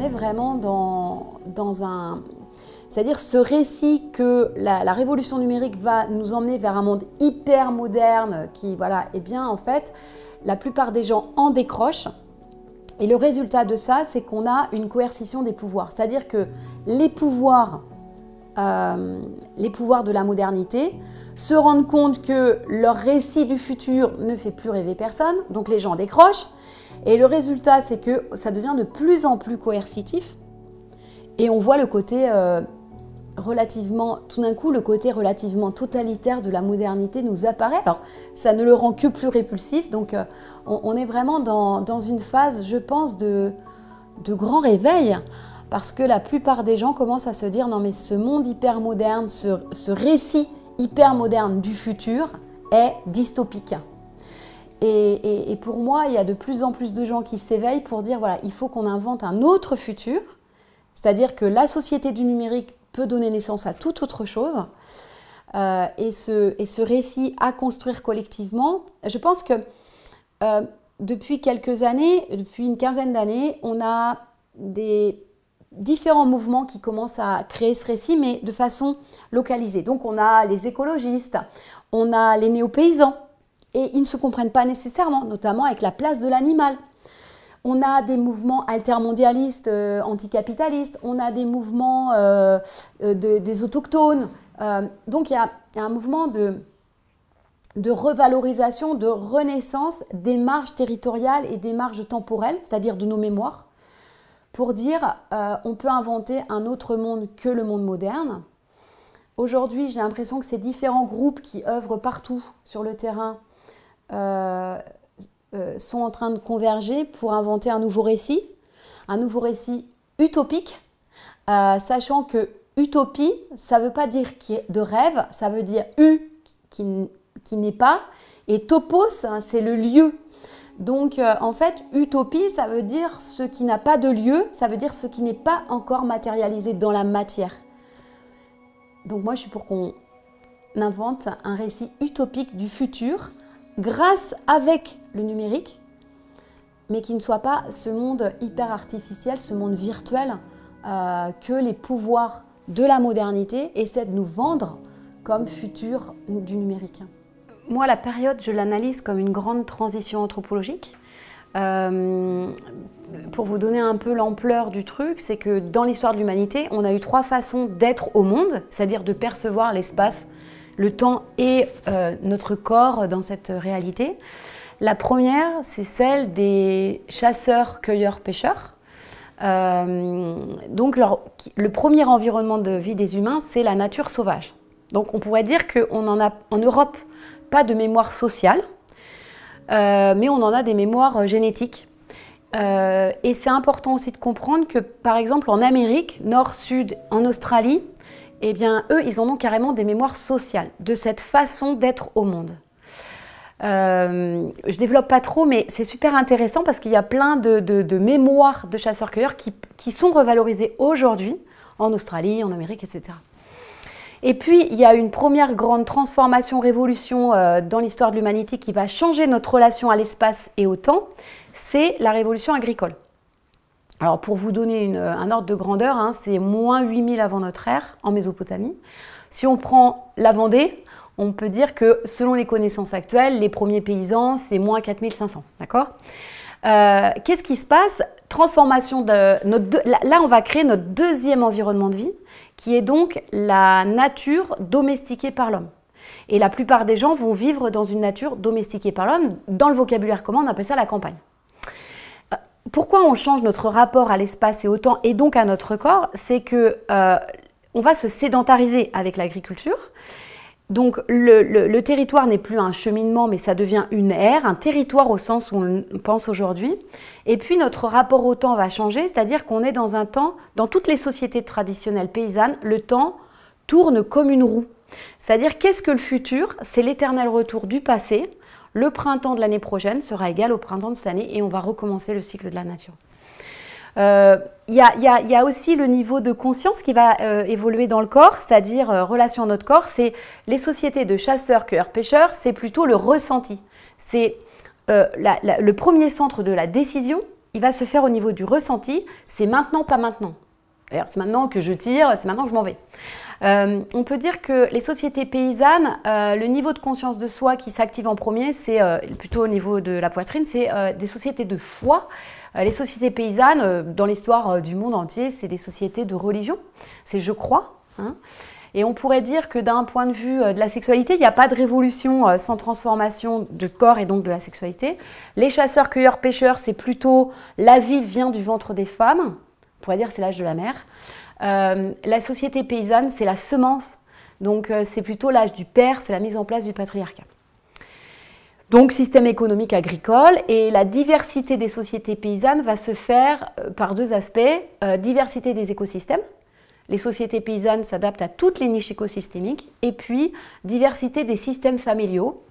est vraiment dans un... C'est-à-dire ce récit que la révolution numérique va nous emmener vers un monde hyper moderne qui, voilà, eh bien, en fait, la plupart des gens en décrochent. Et le résultat de ça, c'est qu'on a une coercition des pouvoirs. C'est-à-dire que les pouvoirs de la modernité se rendent compte que leur récit du futur ne fait plus rêver personne, donc les gens décrochent. Et le résultat, c'est que ça devient de plus en plus coercitif. Et on voit le côté tout d'un coup, le côté relativement totalitaire de la modernité nous apparaît. Alors, ça ne le rend que plus répulsif. Donc, on est vraiment dans une phase, je pense, de grand réveil. Parce que la plupart des gens commencent à se dire « Non, mais ce monde hyper moderne, ce récit hyper moderne du futur est dystopique. » Et pour moi, il y a de plus en plus de gens qui s'éveillent pour dire « Voilà, il faut qu'on invente un autre futur. » C'est-à-dire que la société du numérique peut donner naissance à toute autre chose. Et ce récit à construire collectivement, je pense que depuis quelques années, depuis une quinzaine d'années, on a des différents mouvements qui commencent à créer ce récit, mais de façon localisée. Donc on a les écologistes, on a les néo-paysans, et ils ne se comprennent pas nécessairement, notamment avec la place de l'animal. On a des mouvements altermondialistes, anticapitalistes, on a des mouvements des autochtones. Donc il y a un mouvement de revalorisation, de renaissance des marges territoriales et des marges temporelles, c'est-à-dire de nos mémoires, pour dire on peut inventer un autre monde que le monde moderne. Aujourd'hui, j'ai l'impression que ces différents groupes qui œuvrent partout sur le terrain sont en train de converger pour inventer un nouveau récit utopique, sachant que utopie, ça ne veut pas dire de rêve, ça veut dire qui n'est pas, et topos, c'est le lieu. Donc, en fait, utopie, ça veut dire ce qui n'a pas de lieu, ça veut dire ce qui n'est pas encore matérialisé dans la matière. Donc, moi, je suis pour qu'on invente un récit utopique du futur, avec le numérique, mais qui ne soit pas ce monde hyper artificiel, ce monde virtuel que les pouvoirs de la modernité essaient de nous vendre comme futur du numérique. Moi, la période, je l'analyse comme une grande transition anthropologique. Pour vous donner un peu l'ampleur du truc, c'est que dans l'histoire de l'humanité, on a eu 3 façons d'être au monde, c'est-à-dire de percevoir l'espace, le temps et notre corps dans cette réalité. La première, c'est celle des chasseurs, cueilleurs, pêcheurs. Donc, le premier environnement de vie des humains, c'est la nature sauvage. Donc, on pourrait dire qu'on n'en a en Europe pas de mémoire sociale, mais on en a des mémoires génétiques. Et c'est important aussi de comprendre que, par exemple, en Amérique, Nord, Sud, en Australie, eh bien, eux, ils en ont carrément des mémoires sociales, de cette façon d'être au monde. Je développe pas trop, mais c'est super intéressant parce qu'il y a plein de mémoires de chasseurs-cueilleurs qui sont revalorisées aujourd'hui, en Australie, en Amérique, etc. Et puis, il y a une première grande transformation, révolution dans l'histoire de l'humanité qui va changer notre relation à l'espace et au temps, c'est la révolution agricole. Alors, pour vous donner un ordre de grandeur, hein, c'est moins 8000 avant notre ère, en Mésopotamie. Si on prend la Vendée, on peut dire que, selon les connaissances actuelles, les premiers paysans, c'est moins 4500, d'accord ? Qu'est-ce qui se passe? Transformation de là, on va créer notre deuxième environnement de vie, qui est donc la nature domestiquée par l'homme. Et la plupart des gens vont vivre dans une nature domestiquée par l'homme. Dans le vocabulaire commun, on appelle ça la campagne. Pourquoi on change notre rapport à l'espace et au temps, et donc à notre corps? C'est que on va se sédentariser avec l'agriculture. Donc le territoire n'est plus un cheminement, mais ça devient une aire, un territoire au sens où on pense aujourd'hui. Et puis notre rapport au temps va changer, c'est-à-dire qu'on est dans un temps, dans toutes les sociétés traditionnelles paysannes, le temps tourne comme une roue. C'est-à-dire qu'est-ce que le futur? C'est l'éternel retour du passé. Le printemps de l'année prochaine sera égal au printemps de cette année et on va recommencer le cycle de la nature. Il y a aussi le niveau de conscience qui va évoluer dans le corps, c'est-à-dire relation à notre corps. C'est les sociétés de chasseurs, cueilleurs, pêcheurs, c'est plutôt le ressenti. C'est le premier centre de la décision, il va se faire au niveau du ressenti. C'est maintenant, pas maintenant. D'ailleurs, c'est maintenant que je tire, c'est maintenant que je m'en vais. On peut dire que les sociétés paysannes, le niveau de conscience de soi qui s'active en premier, c'est plutôt au niveau de la poitrine, c'est des sociétés de foi. Les sociétés paysannes, dans l'histoire du monde entier, c'est des sociétés de religion. C'est je crois. Hein. Et on pourrait dire que d'un point de vue de la sexualité, il n'y a pas de révolution sans transformation de corps et donc de la sexualité. Les chasseurs, cueilleurs, pêcheurs, c'est plutôt la vie vient du ventre des femmes. On pourrait dire que c'est l'âge de la mer. La société paysanne, c'est la semence. Donc c'est plutôt l'âge du père, c'est la mise en place du patriarcat. Donc système économique agricole et la diversité des sociétés paysannes va se faire par deux aspects. Diversité des écosystèmes. Les sociétés paysannes s'adaptent à toutes les niches écosystémiques. Et puis, diversité des systèmes familiaux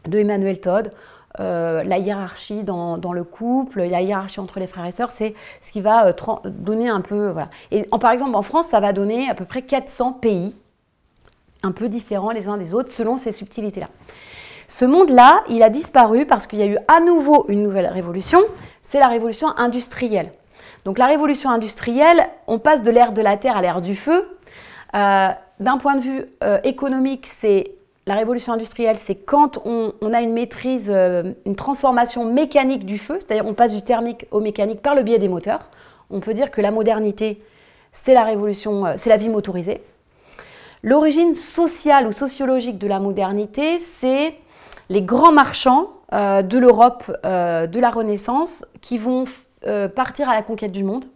de Emmanuel Todd. La hiérarchie dans le couple, la hiérarchie entre les frères et sœurs, c'est ce qui va donner un peu... Voilà. Et par exemple, en France, ça va donner à peu près 400 pays, un peu différents les uns des autres, selon ces subtilités-là. Ce monde-là, il a disparu parce qu'il y a eu à nouveau une nouvelle révolution, c'est la révolution industrielle. Donc la révolution industrielle, on passe de l'ère de la terre à l'ère du feu. D'un point de vue économique, la révolution industrielle, c'est quand on a une maîtrise, une transformation mécanique du feu, c'est-à-dire on passe du thermique au mécanique par le biais des moteurs. On peut dire que la modernité, c'est la révolution, c'est la vie motorisée. L'origine sociale ou sociologique de la modernité, c'est les grands marchands de l'Europe de la Renaissance qui vont partir à la conquête du monde.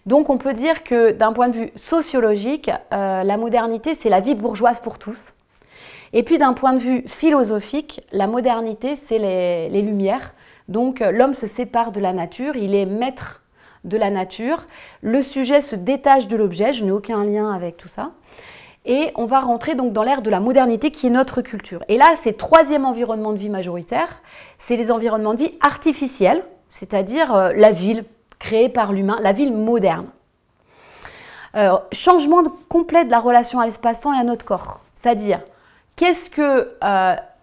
Donc on peut dire que d'un point de vue sociologique, la modernité, c'est la vie bourgeoise pour tous. Et puis d'un point de vue philosophique, la modernité, c'est les Lumières. Donc l'homme se sépare de la nature, il est maître de la nature. Le sujet se détache de l'objet, je n'ai aucun lien avec tout ça. Et on va rentrer donc dans l'ère de la modernité qui est notre culture. Et là, c'est le troisième environnement de vie majoritaire, c'est les environnements de vie artificiels, c'est-à-dire la ville créée par l'humain, la ville moderne. Changement complet de la relation à l'espace-temps et à notre corps. C'est-à-dire, qu'est-ce que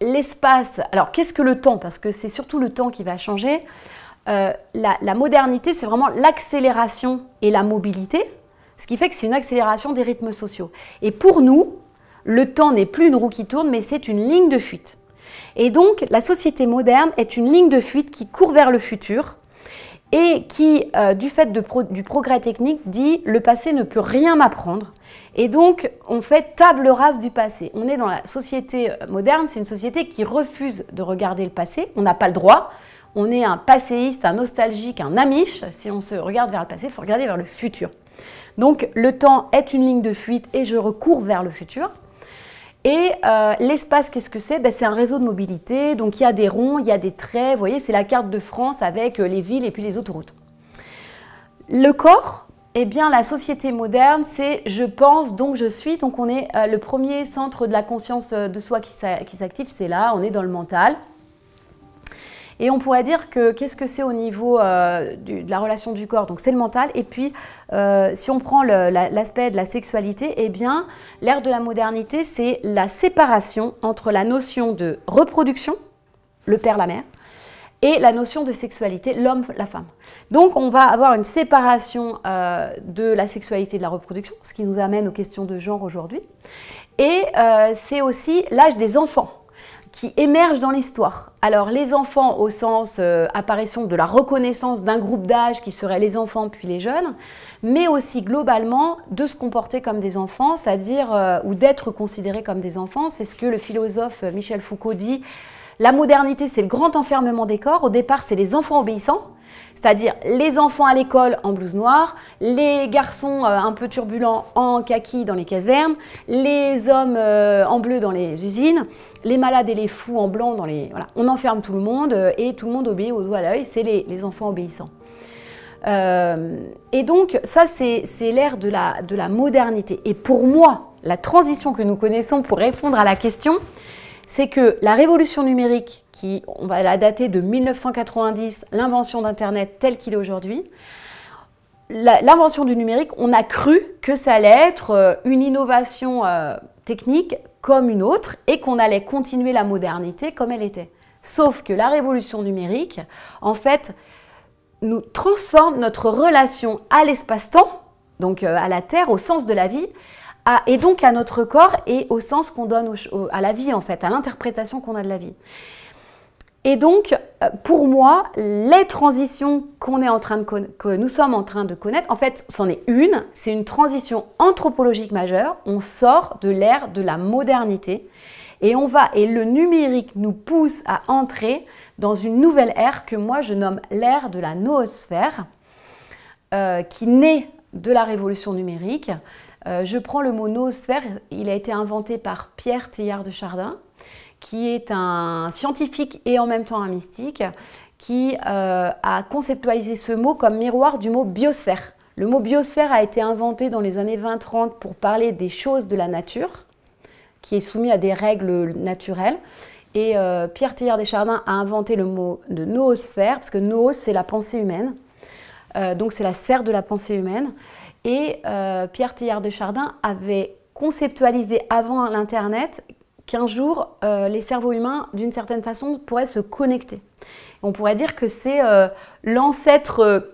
l'espace, alors qu'est-ce que le temps? Parce que c'est surtout le temps qui va changer. La modernité, c'est vraiment l'accélération et la mobilité, ce qui fait que c'est une accélération des rythmes sociaux. Et pour nous, le temps n'est plus une roue qui tourne, mais c'est une ligne de fuite. Et donc, la société moderne est une ligne de fuite qui court vers le futur et qui, du fait du progrès technique, dit « le passé ne peut rien m'apprendre ». Et donc, on fait table rase du passé. On est dans la société moderne, c'est une société qui refuse de regarder le passé. On n'a pas le droit. On est un passéiste, un nostalgique, un amiche. Si on se regarde vers le passé, il faut regarder vers le futur. Donc, le temps est une ligne de fuite et je recours vers le futur. Et l'espace, qu'est-ce que c'est? C'est un réseau de mobilité. Donc, il y a des ronds, il y a des traits. Vous voyez, c'est la carte de France avec les villes et puis les autoroutes. Le corps, eh bien, la société moderne, c'est je pense, donc je suis. Donc, on est le premier centre de la conscience de soi qui s'active, c'est là, on est dans le mental. Et on pourrait dire que qu'est-ce que c'est au niveau de la relation du corps? Donc, c'est le mental. Et puis, si on prend l'aspect de la sexualité, eh bien, l'ère de la modernité, c'est la séparation entre la notion de reproduction, le père, la mère, et la notion de sexualité, l'homme, la femme. Donc, on va avoir une séparation de la sexualité et de la reproduction, ce qui nous amène aux questions de genre aujourd'hui. Et c'est aussi l'âge des enfants qui émergent dans l'histoire. Alors, les enfants au sens apparition de la reconnaissance d'un groupe d'âge qui serait les enfants puis les jeunes, mais aussi globalement de se comporter comme des enfants, c'est-à-dire ou d'être considérés comme des enfants. C'est ce que le philosophe Michel Foucault dit. La modernité, c'est le grand enfermement des corps. Au départ, c'est les enfants obéissants, c'est-à-dire les enfants à l'école en blouse noire, les garçons un peu turbulents en kaki dans les casernes, les hommes en bleu dans les usines, les malades et les fous en blanc dans les... Voilà. On enferme tout le monde et tout le monde obéit au doigt à l'œil, c'est les enfants obéissants. Et donc, ça, c'est l'ère de la modernité. Et pour moi, la transition que nous connaissons pour répondre à la question, c'est que la révolution numérique, on va la dater de 1990, l'invention d'Internet tel qu'il est aujourd'hui, l'invention du numérique, on a cru que ça allait être une innovation technique comme une autre et qu'on allait continuer la modernité comme elle était. Sauf que la révolution numérique, en fait, nous transforme notre relation à l'espace-temps, donc à la Terre, au sens de la vie, et donc à notre corps et au sens qu'on donne à la vie en fait, à l'interprétation qu'on a de la vie. Et donc, pour moi, les transitions que nous sommes en train de connaître, en fait, c'en est une, c'est une transition anthropologique majeure. On sort de l'ère de la modernité et le numérique nous pousse à entrer dans une nouvelle ère que moi je nomme l'ère de la noosphère, qui naît de la révolution numérique. Je prends le mot noosphère, il a été inventé par Pierre Teilhard de Chardin, qui est un scientifique et en même temps un mystique, qui a conceptualisé ce mot comme miroir du mot biosphère. Le mot biosphère a été inventé dans les années 20-30 pour parler des choses de la nature, qui est soumis à des règles naturelles. Et Pierre Teilhard de Chardin a inventé le mot de noosphère, parce que noos, c'est la pensée humaine. Donc c'est la sphère de la pensée humaine. Et Pierre Teilhard de Chardin avait conceptualisé avant l'Internet qu'un jour, les cerveaux humains, d'une certaine façon, pourraient se connecter. On pourrait dire que c'est l'ancêtre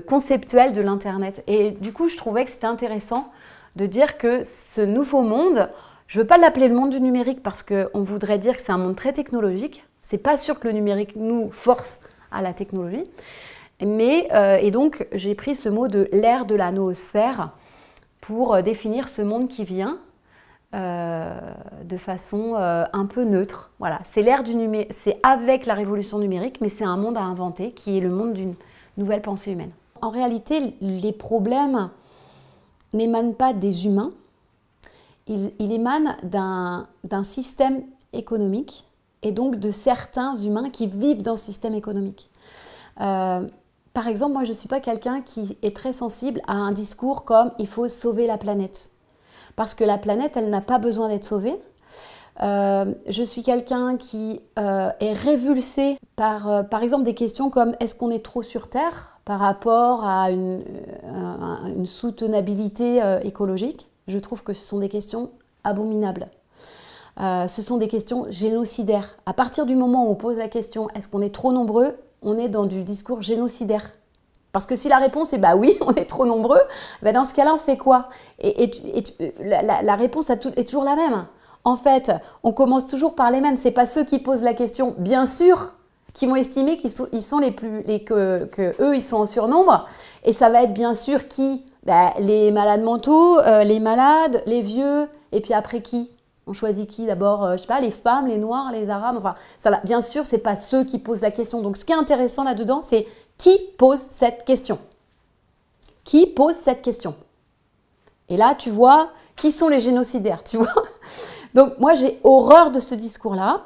conceptuel de l'Internet. Et du coup, je trouvais que c'était intéressant de dire que ce nouveau monde, je ne veux pas l'appeler le monde du numérique parce qu'on voudrait dire que c'est un monde très technologique. Ce n'est pas sûr que le numérique nous force à la technologie. Et donc, j'ai pris ce mot de l'ère de la noosphère pour définir ce monde qui vient, de façon un peu neutre. Voilà, c'est l'ère du numérique, c'est avec la révolution numérique, mais c'est un monde à inventer qui est le monde d'une nouvelle pensée humaine. En réalité, les problèmes n'émanent pas des humains, ils émanent d'un système économique et donc de certains humains qui vivent dans ce système économique. Par exemple, moi je ne suis pas quelqu'un qui est très sensible à un discours comme « il faut sauver la planète ». Parce que la planète, elle n'a pas besoin d'être sauvée. Je suis quelqu'un qui est révulsé par exemple, des questions comme est-ce qu'on est trop sur Terre par rapport à une soutenabilité écologique. Je trouve que ce sont des questions abominables. Ce sont des questions génocidaires. À partir du moment où on pose la question est-ce qu'on est trop nombreux, on est dans du discours génocidaire. Parce que si la réponse est bah oui, on est trop nombreux, bah dans ce cas-là, on fait quoi? La réponse est toujours la même. En fait, on commence toujours par les mêmes. Ce n'est pas ceux qui posent la question, bien sûr, qui vont estimer qu'ils sont que eux, ils sont en surnombre. Et ça va être bien sûr qui? Bah, les malades mentaux, les malades, les vieux, et puis après qui? On choisit qui d'abord? Je sais pas, les femmes, les noirs, les arabes, enfin, ça va. Bien sûr, ce n'est pas ceux qui posent la question. Donc, ce qui est intéressant là-dedans, c'est qui pose cette question? Qui pose cette question? Et là, tu vois, qui sont les génocidaires, tu vois? Donc, moi, j'ai horreur de ce discours-là.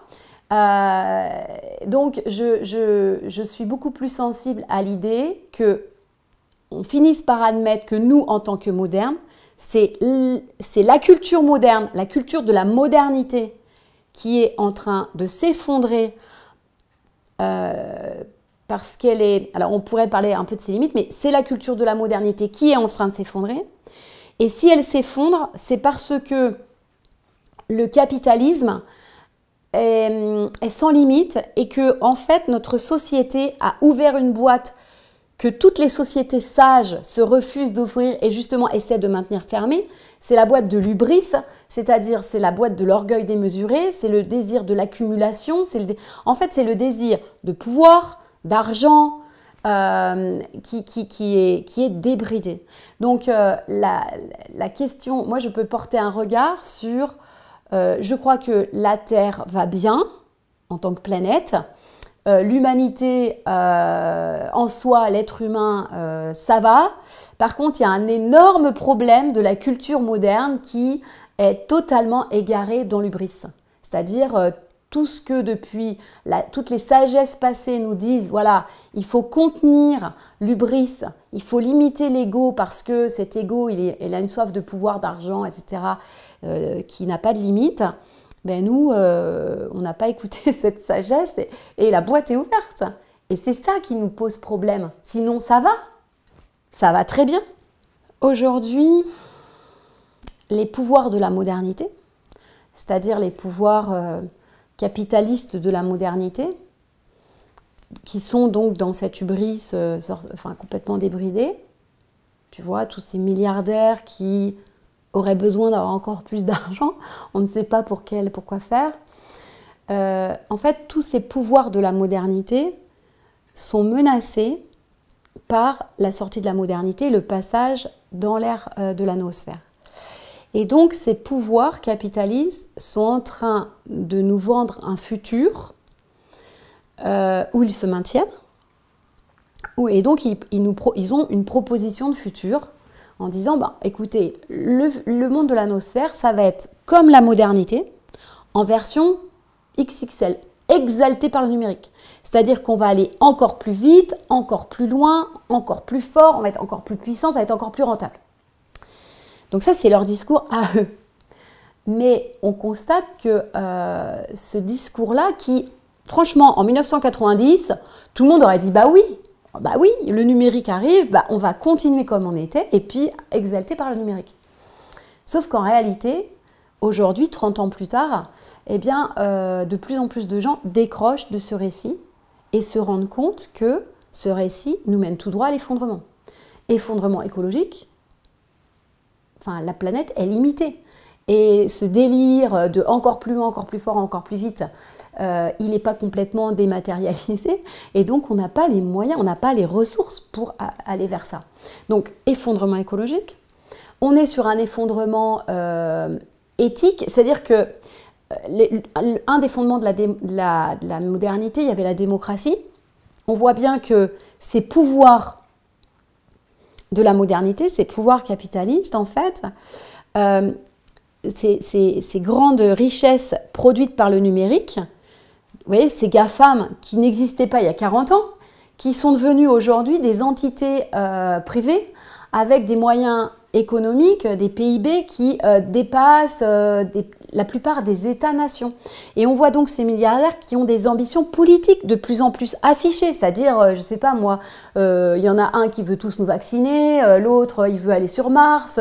Donc, je suis beaucoup plus sensible à l'idée qu'on finisse par admettre que nous, en tant que modernes, c'est la culture moderne, la culture de la modernité qui est en train de s'effondrer parce qu'elle est... Alors, on pourrait parler un peu de ses limites, mais c'est la culture de la modernité qui est en train de s'effondrer. Et si elle s'effondre, c'est parce que le capitalisme est sans limite et que, en fait, notre société a ouvert une boîte que toutes les sociétés sages se refusent d'ouvrir et justement essaient de maintenir fermée. C'est la boîte de l'hubris, c'est-à-dire c'est la boîte de l'orgueil démesuré, c'est le désir de l'accumulation, en fait c'est le désir de pouvoir, d'argent, qui est débridé. Donc la question, moi je peux porter un regard sur, je crois que la Terre va bien en tant que planète, l'humanité en soi, l'être humain, ça va. Par contre, il y a un énorme problème de la culture moderne qui est totalement égarée dans l'hubris. C'est-à-dire tout ce que depuis toutes les sagesses passées nous disent, voilà, il faut contenir l'hubris, il faut limiter l'ego parce que cet ego, il a une soif de pouvoir, d'argent, etc., qui n'a pas de limite. Ben nous, on n'a pas écouté cette sagesse et la boîte est ouverte. Et c'est ça qui nous pose problème. Sinon, ça va très bien. Aujourd'hui, les pouvoirs de la modernité, c'est-à-dire les pouvoirs capitalistes de la modernité, qui sont donc dans cette hubris enfin, complètement débridée. Tu vois, tous ces milliardaires qui auraient besoin d'avoir encore plus d'argent, on ne sait pas pourquoi faire. En fait, tous ces pouvoirs de la modernité sont menacés par la sortie de la modernité, le passage dans l'ère de la noosphère. Et donc, ces pouvoirs capitalistes sont en train de nous vendre un futur où ils se maintiennent. Et donc, ils ont une proposition de futur en disant, écoutez, le monde de la noosphère, ça va être comme la modernité, en version XXL, exalté par le numérique. C'est-à-dire qu'on va aller encore plus vite, encore plus loin, encore plus fort, on va être encore plus puissant, ça va être encore plus rentable. Donc ça, c'est leur discours à eux. Mais on constate que ce discours-là, qui, franchement, en 1990, tout le monde aurait dit, bah oui, le numérique arrive, on va continuer comme on était, et puis exalté par le numérique. Sauf qu'en réalité, aujourd'hui, 30 ans plus tard, eh bien, de plus en plus de gens décrochent de ce récit et se rendent compte que ce récit nous mène tout droit à l'effondrement. Effondrement écologique, enfin, la planète est limitée. Et ce délire de encore plus loin, encore plus fort, encore plus vite, il n'est pas complètement dématérialisé. Et donc, on n'a pas les moyens, on n'a pas les ressources pour aller vers ça. Donc, effondrement écologique. On est sur un effondrement éthique, c'est-à-dire que un des fondements de la modernité, il y avait la démocratie. On voit bien que ces pouvoirs de la modernité, ces pouvoirs capitalistes, en fait, ces grandes richesses produites par le numérique, vous voyez, ces GAFAM qui n'existaient pas il y a 40 ans, qui sont devenus aujourd'hui des entités privées avec des moyens économiques, des PIB qui dépassent la plupart des États-nations. Et on voit donc ces milliardaires qui ont des ambitions politiques de plus en plus affichées, c'est-à-dire, je ne sais pas moi, il y en a un qui veut tous nous vacciner, l'autre il veut aller sur Mars,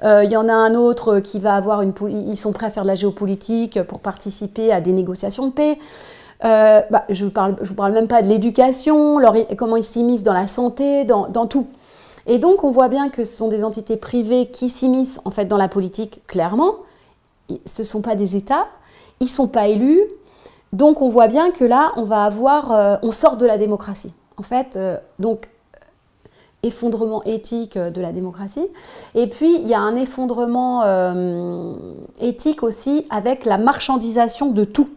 il y en a un autre qui va avoir ils sont prêts à faire de la géopolitique pour participer à des négociations de paix. Je vous parle même pas de l'éducation, comment ils s'immiscent dans la santé, dans tout. Et donc, on voit bien que ce sont des entités privées qui s'immiscent en fait dans la politique, clairement. Ce ne sont pas des États, ils ne sont pas élus. Donc, on voit bien que là, on sort de la démocratie. En fait, effondrement éthique de la démocratie. Et puis, il y a un effondrement éthique aussi avec la marchandisation de tout.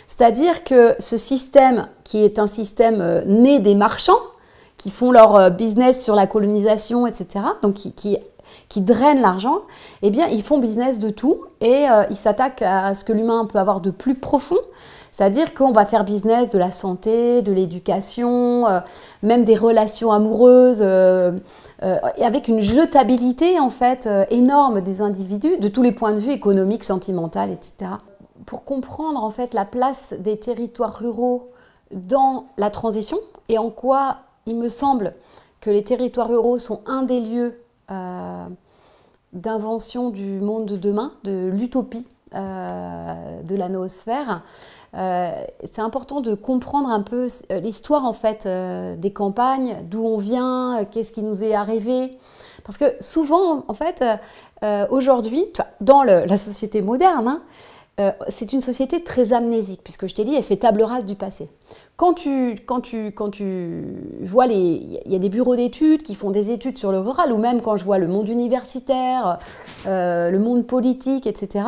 C'est-à-dire que ce système, qui est un système né des marchands, qui font leur business sur la colonisation, etc., donc qui drainent l'argent, eh bien, ils font business de tout et ils s'attaquent à ce que l'humain peut avoir de plus profond, c'est-à-dire qu'on va faire business de la santé, de l'éducation, même des relations amoureuses, avec une jetabilité, en fait, énorme des individus, de tous les points de vue économiques, sentimentaux, etc. Pour comprendre, en fait, la place des territoires ruraux dans la transition et en quoi il me semble que les territoires ruraux sont un des lieux d'invention du monde de demain, de l'utopie de la noosphère. C'est important de comprendre un peu l'histoire en fait des campagnes, d'où on vient, qu'est-ce qui nous est arrivé. Parce que souvent, en fait, aujourd'hui, dans la société moderne, c'est une société très amnésique, puisque je t'ai dit, elle fait table rase du passé. Quand tu vois, il y a des bureaux d'études qui font des études sur le rural, ou même quand je vois le monde universitaire, le monde politique, etc.,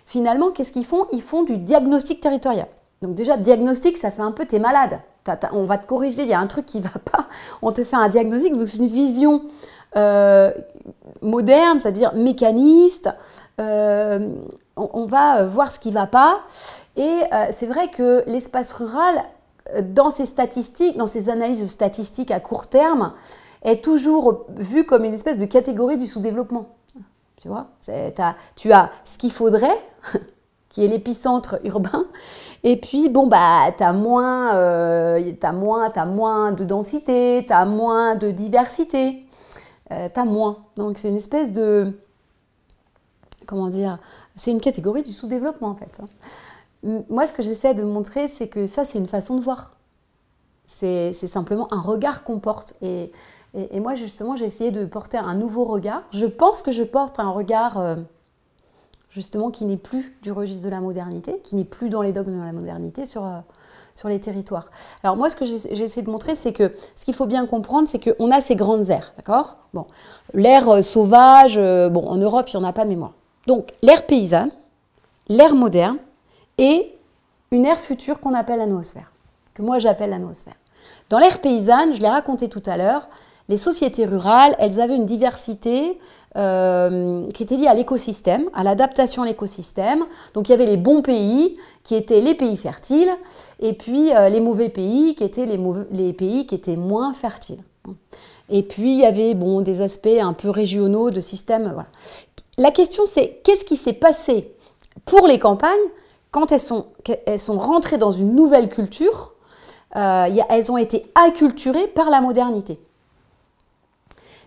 finalement, qu'est-ce qu'ils font? Ils font du diagnostic territorial. Donc déjà, diagnostic, ça fait un peu, t'es malade. On va te corriger, il y a un truc qui ne va pas. On te fait un diagnostic, donc c'est une vision moderne, c'est-à-dire mécaniste. On va voir ce qui ne va pas. Et c'est vrai que l'espace rural, dans ses statistiques, dans ses analyses statistiques à court terme, est toujours vu comme une espèce de catégorie du sous-développement. Tu vois, tu as ce qu'il faudrait, qui est l'épicentre urbain, et puis bon, tu as moins de densité, tu as moins de diversité, tu as moins. Donc c'est une espèce de... Comment dire? C'est une catégorie du sous-développement en fait. Moi, ce que j'essaie de montrer, c'est que ça, c'est une façon de voir. C'est simplement un regard qu'on porte. Et moi, justement, j'ai essayé de porter un nouveau regard. Je pense que je porte un regard, justement, qui n'est plus du registre de la modernité, qui n'est plus dans les dogmes de la modernité sur les territoires. Alors moi, ce que j'ai essayé de montrer, c'est que ce qu'il faut bien comprendre, c'est qu'on a ces grandes aires, d'accord? Bon, l'aire sauvage, bon, en Europe, il n'y en a pas de mémoire. Donc, l'aire paysanne, l'aire moderne et une ère future qu'on appelle la noosphère, que moi j'appelle la noosphère. Dans l'ère paysanne, je l'ai raconté tout à l'heure, les sociétés rurales, elles avaient une diversité qui était liée à l'écosystème, à l'adaptation à l'écosystème. Donc il y avait les bons pays, qui étaient les pays fertiles, et puis les mauvais pays, qui étaient les pays qui étaient moins fertiles. Et puis il y avait des aspects un peu régionaux de système. Voilà. La question c'est, qu'est-ce qui s'est passé pour les campagnes quand elles sont rentrées dans une nouvelle culture? Elles ont été acculturées par la modernité.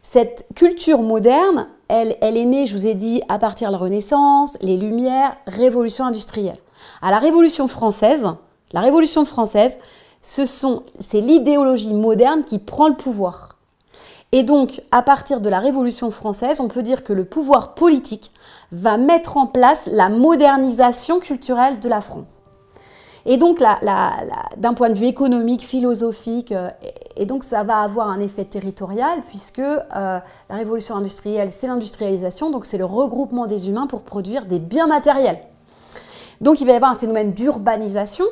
Cette culture moderne, elle est née, je vous ai dit, à partir de la Renaissance, les Lumières, Révolution industrielle. À la Révolution française, c'est l'idéologie moderne qui prend le pouvoir. Et donc, à partir de la Révolution française, on peut dire que le pouvoir politique va mettre en place la modernisation culturelle de la France. Et donc, d'un point de vue économique, philosophique, et donc ça va avoir un effet territorial, puisque la révolution industrielle, c'est l'industrialisation, donc c'est le regroupement des humains pour produire des biens matériels. Donc il va y avoir un phénomène d'urbanisation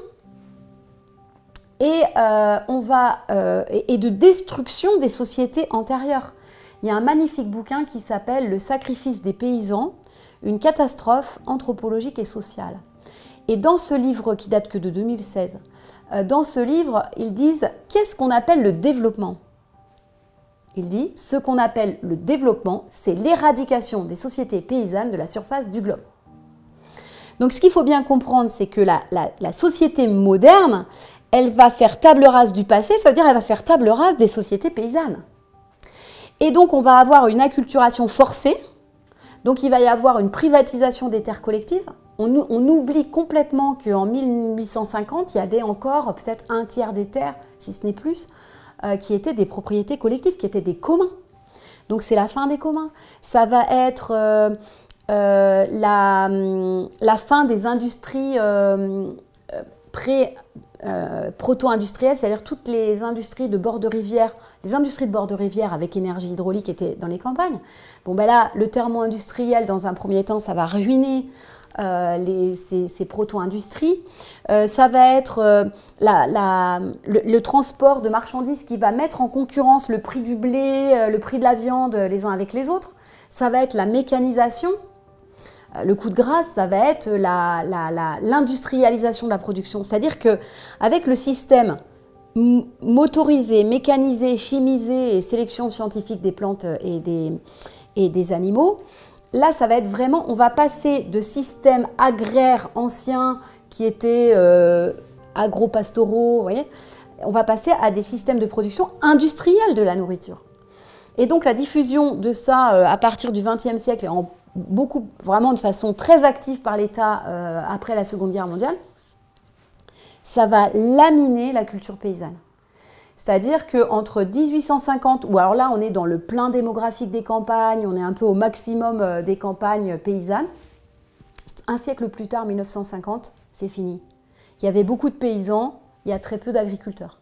et de destruction des sociétés antérieures. Il y a un magnifique bouquin qui s'appelle « Le sacrifice des paysans, une catastrophe anthropologique et sociale ». Et dans ce livre, qui date que de 2016, dans ce livre, ils disent « Qu'est-ce qu'on appelle le développement ?» Il dit « Ce qu'on appelle le développement, c'est l'éradication des sociétés paysannes de la surface du globe. » Donc ce qu'il faut bien comprendre, c'est que la société moderne, elle va faire table rase du passé, ça veut dire qu'elle va faire table rase des sociétés paysannes. Et donc on va avoir une acculturation forcée, donc il va y avoir une privatisation des terres collectives. On oublie complètement qu'en 1850, il y avait encore peut-être un tiers des terres, si ce n'est plus, qui étaient des propriétés collectives, qui étaient des communs. Donc c'est la fin des communs. Ça va être la fin des industries proto-industrielles, c'est-à-dire toutes les industries de bord de rivière, les industries de bord de rivière avec énergie hydraulique étaient dans les campagnes. Bon ben là, le thermo-industriel, dans un premier temps, ça va ruiner ces proto-industries. Ça va être le transport de marchandises qui va mettre en concurrence le prix du blé, le prix de la viande les uns avec les autres. Ça va être la mécanisation. Le coup de grâce, ça va être l'industrialisation de la production. C'est-à-dire qu'avec le système motorisé, mécanisé, chimisé et sélection scientifique des plantes et des animaux, là, ça va être vraiment, on va passer de systèmes agraires anciens qui étaient agro-pastoraux, vous voyez, on va passer à des systèmes de production industrielle de la nourriture. Et donc la diffusion de ça à partir du XXe siècle et vraiment de façon très active par l'État après la Seconde Guerre mondiale, ça va laminer la culture paysanne. C'est-à-dire qu'entre 1850, ou alors là on est dans le plein démographique des campagnes, on est un peu au maximum des campagnes paysannes, un siècle plus tard, 1950, c'est fini. Il y avait beaucoup de paysans, il y a très peu d'agriculteurs.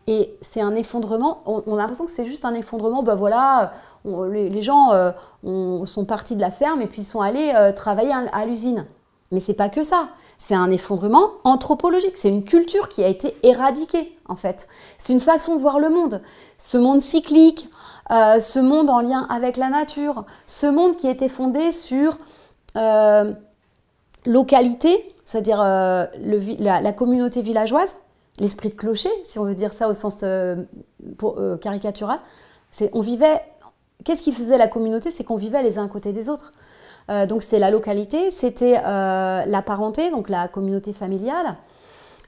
Et c'est un effondrement, on a l'impression que c'est juste un effondrement, ben voilà, les gens sont partis de la ferme et puis ils sont allés travailler à l'usine. Mais c'est pas que ça, c'est un effondrement anthropologique, c'est une culture qui a été éradiquée en fait. C'est une façon de voir le monde, ce monde cyclique, ce monde en lien avec la nature, ce monde qui était fondé sur localité, c'est-à-dire la communauté villageoise, l'esprit de clocher, si on veut dire ça au sens caricatural. Qu'est-ce qui faisait la communauté? C'est qu'on vivait les uns à côté des autres. Donc c'était la localité, c'était la parenté, donc la communauté familiale,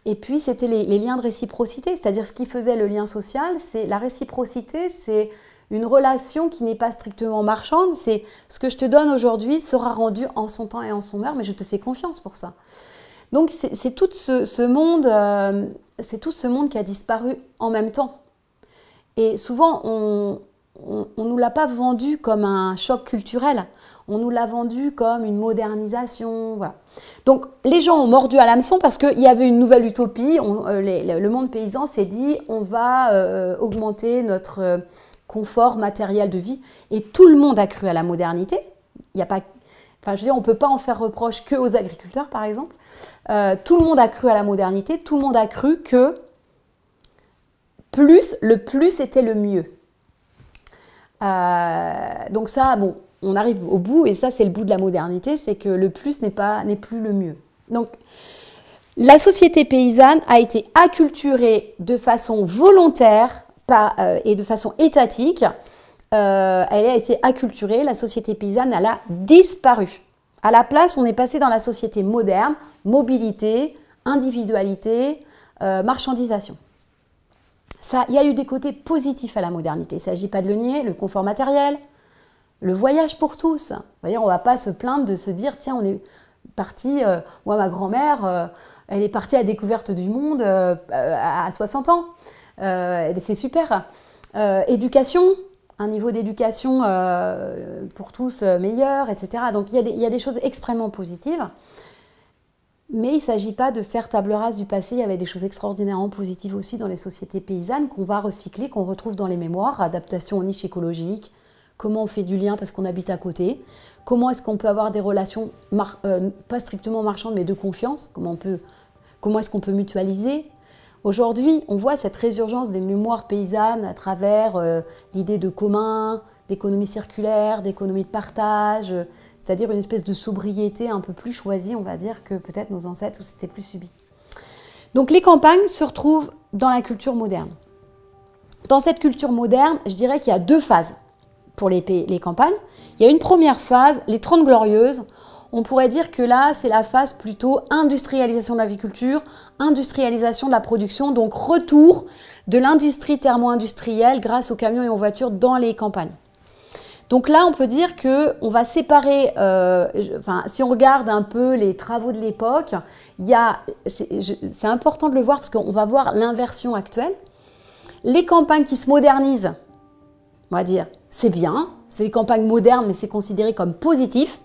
et puis c'était les liens de réciprocité, c'est-à-dire ce qui faisait le lien social, c'est la réciprocité, c'est une relation qui n'est pas strictement marchande, c'est ce que je te donne aujourd'hui sera rendu en son temps et en son heure, mais je te fais confiance pour ça. Donc c'est tout ce monde, c'est tout ce monde qui a disparu en même temps. Et souvent, on ne nous l'a pas vendu comme un choc culturel, on nous l'a vendu comme une modernisation. Voilà. Donc, les gens ont mordu à l'hameçon parce qu'il y avait une nouvelle utopie. Le monde paysan s'est dit, on va augmenter notre confort matériel de vie. Et tout le monde a cru à la modernité. Il y a pas, enfin, je veux dire, on ne peut pas en faire reproche que aux agriculteurs, par exemple. Tout le monde a cru à la modernité. Tout le monde a cru que le plus était le mieux. Donc ça, bon, on arrive au bout, et ça c'est le bout de la modernité, c'est que le plus n'est plus le mieux. Donc la société paysanne a été acculturée de façon volontaire et de façon étatique. Elle a été acculturée, la société paysanne, elle a disparu. À la place, on est passé dans la société moderne, mobilité, individualité, marchandisation. Il y a eu des côtés positifs à la modernité. Il ne s'agit pas de le nier, le confort matériel, le voyage pour tous. On ne va pas se plaindre de se dire, tiens, on est parti, moi ma grand-mère, elle est partie à la découverte du monde à 60 ans. C'est super. Éducation, un niveau d'éducation pour tous meilleur, etc. Donc il y a des choses extrêmement positives. Mais il ne s'agit pas de faire table rase du passé. Il y avait des choses extraordinairement positives aussi dans les sociétés paysannes qu'on va recycler, qu'on retrouve dans les mémoires, adaptation aux niches écologiques, comment on fait du lien parce qu'on habite à côté, comment est-ce qu'on peut avoir des relations, pas strictement marchandes, mais de confiance, comment est-ce qu'on peut mutualiser. Aujourd'hui, on voit cette résurgence des mémoires paysannes à travers l'idée de commun, d'économie circulaire, d'économie de partage, c'est-à-dire une espèce de sobriété un peu plus choisie, on va dire, que peut-être nos ancêtres où c'était plus subi. Donc les campagnes se retrouvent dans la culture moderne. Dans cette culture moderne, je dirais qu'il y a deux phases pour les campagnes. Il y a une première phase, les 30 glorieuses. On pourrait dire que là, c'est la phase plutôt industrialisation de l'agriculture, industrialisation de la production, donc retour de l'industrie thermo-industrielle grâce aux camions et aux voitures dans les campagnes. Donc là, on peut dire qu'on va séparer, si on regarde un peu les travaux de l'époque, c'est important de le voir parce qu'on va voir l'inversion actuelle. Les campagnes qui se modernisent, on va dire, c'est bien, c'est les campagnes modernes, mais c'est considéré comme positif.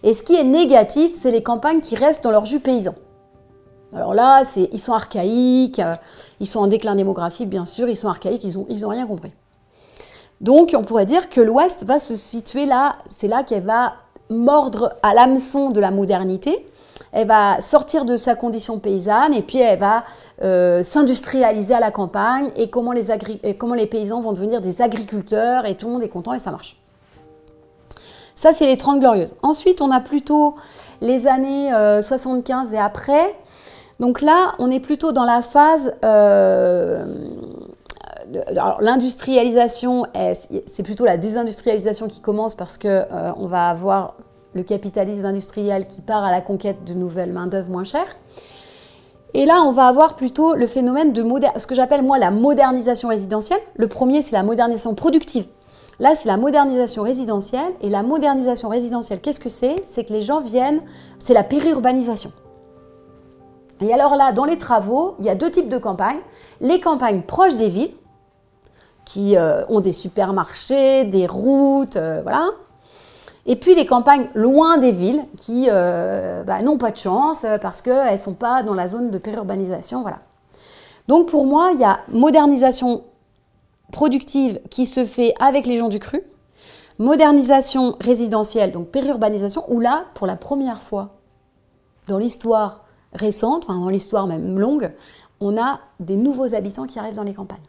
Et ce qui est négatif, c'est les campagnes qui restent dans leur jus paysan. Alors là, ils sont archaïques, ils sont en déclin démographique, bien sûr, ils sont archaïques, ils ont rien compris. Donc, on pourrait dire que l'Ouest va se situer là, c'est là qu'elle va mordre à l'hameçon de la modernité. Elle va sortir de sa condition paysanne et puis elle va s'industrialiser à la campagne et comment les paysans vont devenir des agriculteurs et tout le monde est content et ça marche. Ça, c'est les 30 glorieuses. Ensuite, on a plutôt les années 75 et après. Donc là, on est plutôt dans la phase... l'industrialisation, c'est plutôt la désindustrialisation qui commence parce qu'on va avoir le capitalisme industriel qui part à la conquête de nouvelles main-d'œuvre moins chères. Et là, on va avoir plutôt le phénomène de ce que j'appelle moi la modernisation résidentielle. Le premier, c'est la modernisation productive. Là, c'est la modernisation résidentielle. Et la modernisation résidentielle, qu'est-ce que c'est? C'est que les gens viennent, c'est la périurbanisation. Et alors là, dans les travaux, il y a deux types de campagnes. Les campagnes proches des villes, qui ont des supermarchés, des routes, voilà. Et puis les campagnes loin des villes, qui n'ont pas de chance parce qu'elles ne sont pas dans la zone de périurbanisation, voilà. Donc pour moi, il y a modernisation productive qui se fait avec les gens du cru, modernisation résidentielle, donc périurbanisation, où là, pour la première fois dans l'histoire récente, enfin dans l'histoire même longue, on a des nouveaux habitants qui arrivent dans les campagnes.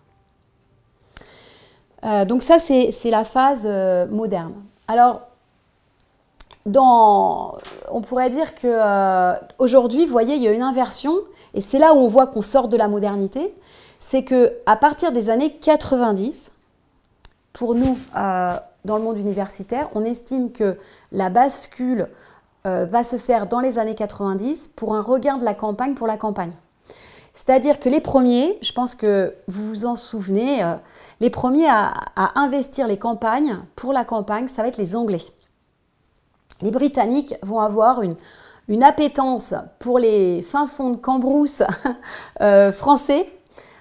Donc ça, c'est la phase moderne. Alors, on pourrait dire qu'aujourd'hui, vous voyez, il y a une inversion, et c'est là où on voit qu'on sort de la modernité, c'est qu'à partir des années 90, pour nous, dans le monde universitaire, on estime que la bascule va se faire dans les années 90 pour un regain de la campagne pour la campagne. C'est-à-dire que les premiers, je pense que vous vous en souvenez, les premiers à investir les campagnes pour la campagne, ça va être les Anglais. Les Britanniques vont avoir une appétence pour les fins fonds de Cambrousse français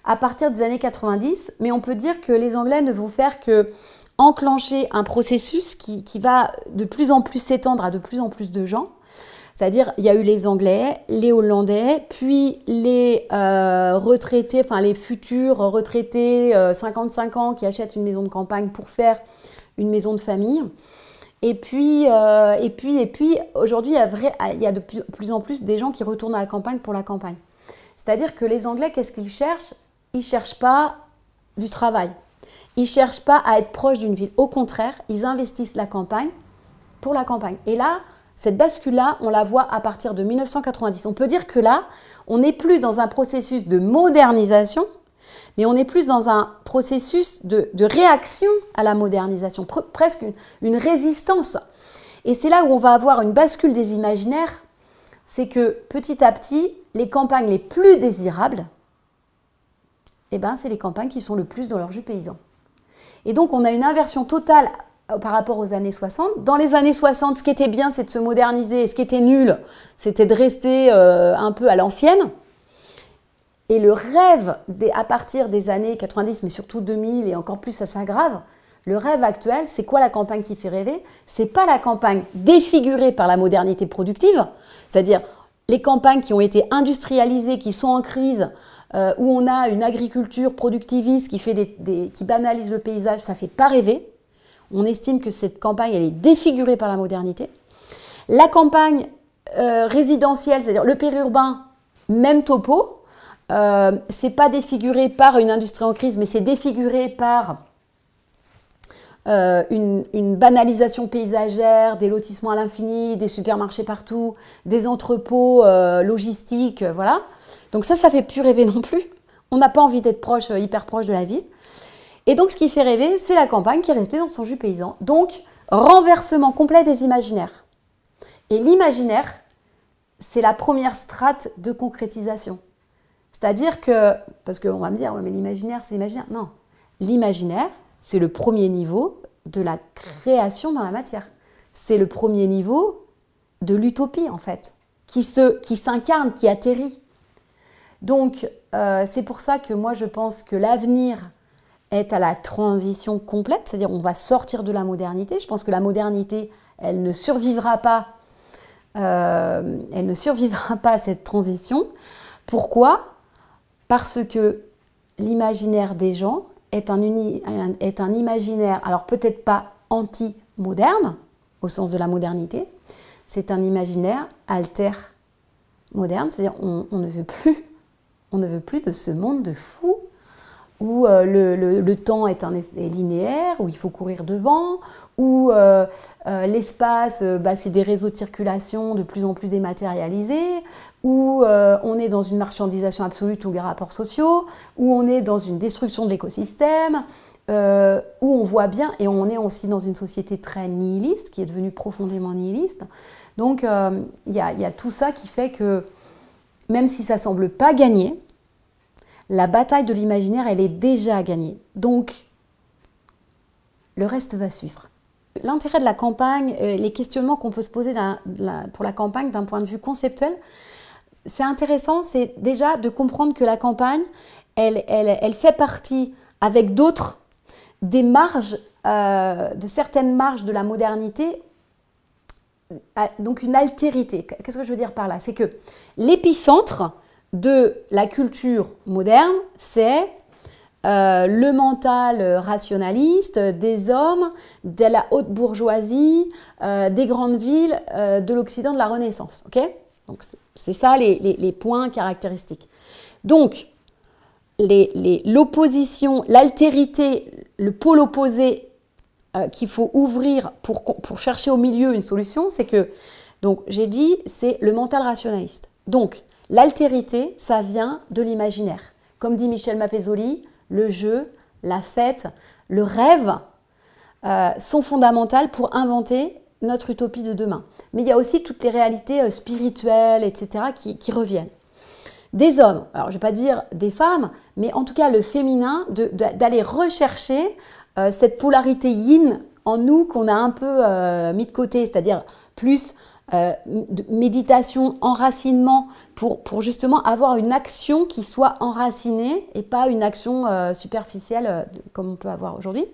à partir des années 90, mais on peut dire que les Anglais ne vont faire que enclencher un processus qui va de plus en plus s'étendre à de plus en plus de gens. C'est-à-dire, il y a eu les Anglais, les Hollandais, puis les retraités, enfin les futurs retraités 55 ans qui achètent une maison de campagne pour faire une maison de famille. Et puis aujourd'hui, il y a de plus en plus des gens qui retournent à la campagne pour la campagne. C'est-à-dire que les Anglais, qu'est-ce qu'ils cherchent? Ils ne cherchent pas du travail. Ils ne cherchent pas à être proches d'une ville. Au contraire, ils investissent la campagne pour la campagne. Et là, cette bascule-là, on la voit à partir de 1990. On peut dire que là, on n'est plus dans un processus de modernisation, mais on est plus dans un processus de réaction à la modernisation, presque une résistance. Et c'est là où on va avoir une bascule des imaginaires, c'est que petit à petit, les campagnes les plus désirables, eh ben, c'est les campagnes qui sont le plus dans leur jus paysan. Et donc, on a une inversion totale par rapport aux années 60. Dans les années 60, ce qui était bien, c'est de se moderniser, et ce qui était nul, c'était de rester un peu à l'ancienne. Et le rêve, à partir des années 90, mais surtout 2000, et encore plus ça s'aggrave, le rêve actuel, c'est quoi la campagne qui fait rêver? C'est pas la campagne défigurée par la modernité productive, c'est-à-dire les campagnes qui ont été industrialisées, qui sont en crise, où on a une agriculture productiviste qui banalise le paysage, ça ne fait pas rêver. On estime que cette campagne, elle est défigurée par la modernité. La campagne résidentielle, c'est-à-dire le périurbain, même topo, c'est pas défiguré par une industrie en crise, mais c'est défiguré par une banalisation paysagère, des lotissements à l'infini, des supermarchés partout, des entrepôts logistiques, voilà. Donc ça fait plus rêver non plus. On n'a pas envie d'être hyper proche de la ville. Et donc ce qui fait rêver, c'est la campagne qui est restée dans son jus paysan. Donc renversement complet des imaginaires. Et l'imaginaire, c'est la première strate de concrétisation. C'est-à-dire que, parce qu'on va me dire, ouais, mais l'imaginaire, c'est l'imaginaire. Non, l'imaginaire, c'est le premier niveau de la création dans la matière. C'est le premier niveau de l'utopie, en fait, qui s'incarne, qui atterrit. Donc, c'est pour ça que moi, je pense que l'avenir est à la transition complète, c'est-à-dire on va sortir de la modernité. Je pense que la modernité, elle ne survivra pas à cette transition. Pourquoi? Parce que l'imaginaire des gens est un imaginaire, alors peut-être pas anti-moderne, au sens de la modernité, c'est un imaginaire alter-moderne, c'est-à-dire on ne veut plus de ce monde de fous où le temps est linéaire, où il faut courir devant, où l'espace, c'est des réseaux de circulation de plus en plus dématérialisés, où on est dans une marchandisation absolue de tous les rapports sociaux, où on est dans une destruction de l'écosystème, où on voit bien, et on est aussi dans une société très nihiliste, qui est devenue profondément nihiliste. Donc il y a tout ça qui fait que, même si ça ne semble pas gagner, la bataille de l'imaginaire, elle est déjà gagnée. Donc, le reste va suivre. L'intérêt de la campagne, les questionnements qu'on peut se poser pour la campagne d'un point de vue conceptuel, c'est intéressant, c'est déjà de comprendre que la campagne, elle fait partie, avec d'autres, des marges, de certaines marges de la modernité, donc une altérité. Qu'est-ce que je veux dire par là? C'est que l'épicentre de la culture moderne, c'est le mental rationaliste des hommes, de la haute bourgeoisie, des grandes villes de l'Occident de la Renaissance. Okay, donc c'est ça les points caractéristiques. Donc l'opposition, l'altérité, le pôle opposé qu'il faut ouvrir pour chercher au milieu une solution, c'est que, donc j'ai dit, c'est le mental rationaliste. Donc l'altérité, ça vient de l'imaginaire. Comme dit Michel Maffezoli, le jeu, la fête, le rêve sont fondamentales pour inventer notre utopie de demain. Mais il y a aussi toutes les réalités spirituelles, etc., qui reviennent. Des hommes, alors je ne vais pas dire des femmes, mais en tout cas le féminin, d'aller rechercher cette polarité yin en nous qu'on a un peu mis de côté, c'est-à-dire plus de méditation, enracinement, pour justement avoir une action qui soit enracinée et pas une action superficielle comme on peut avoir aujourd'hui.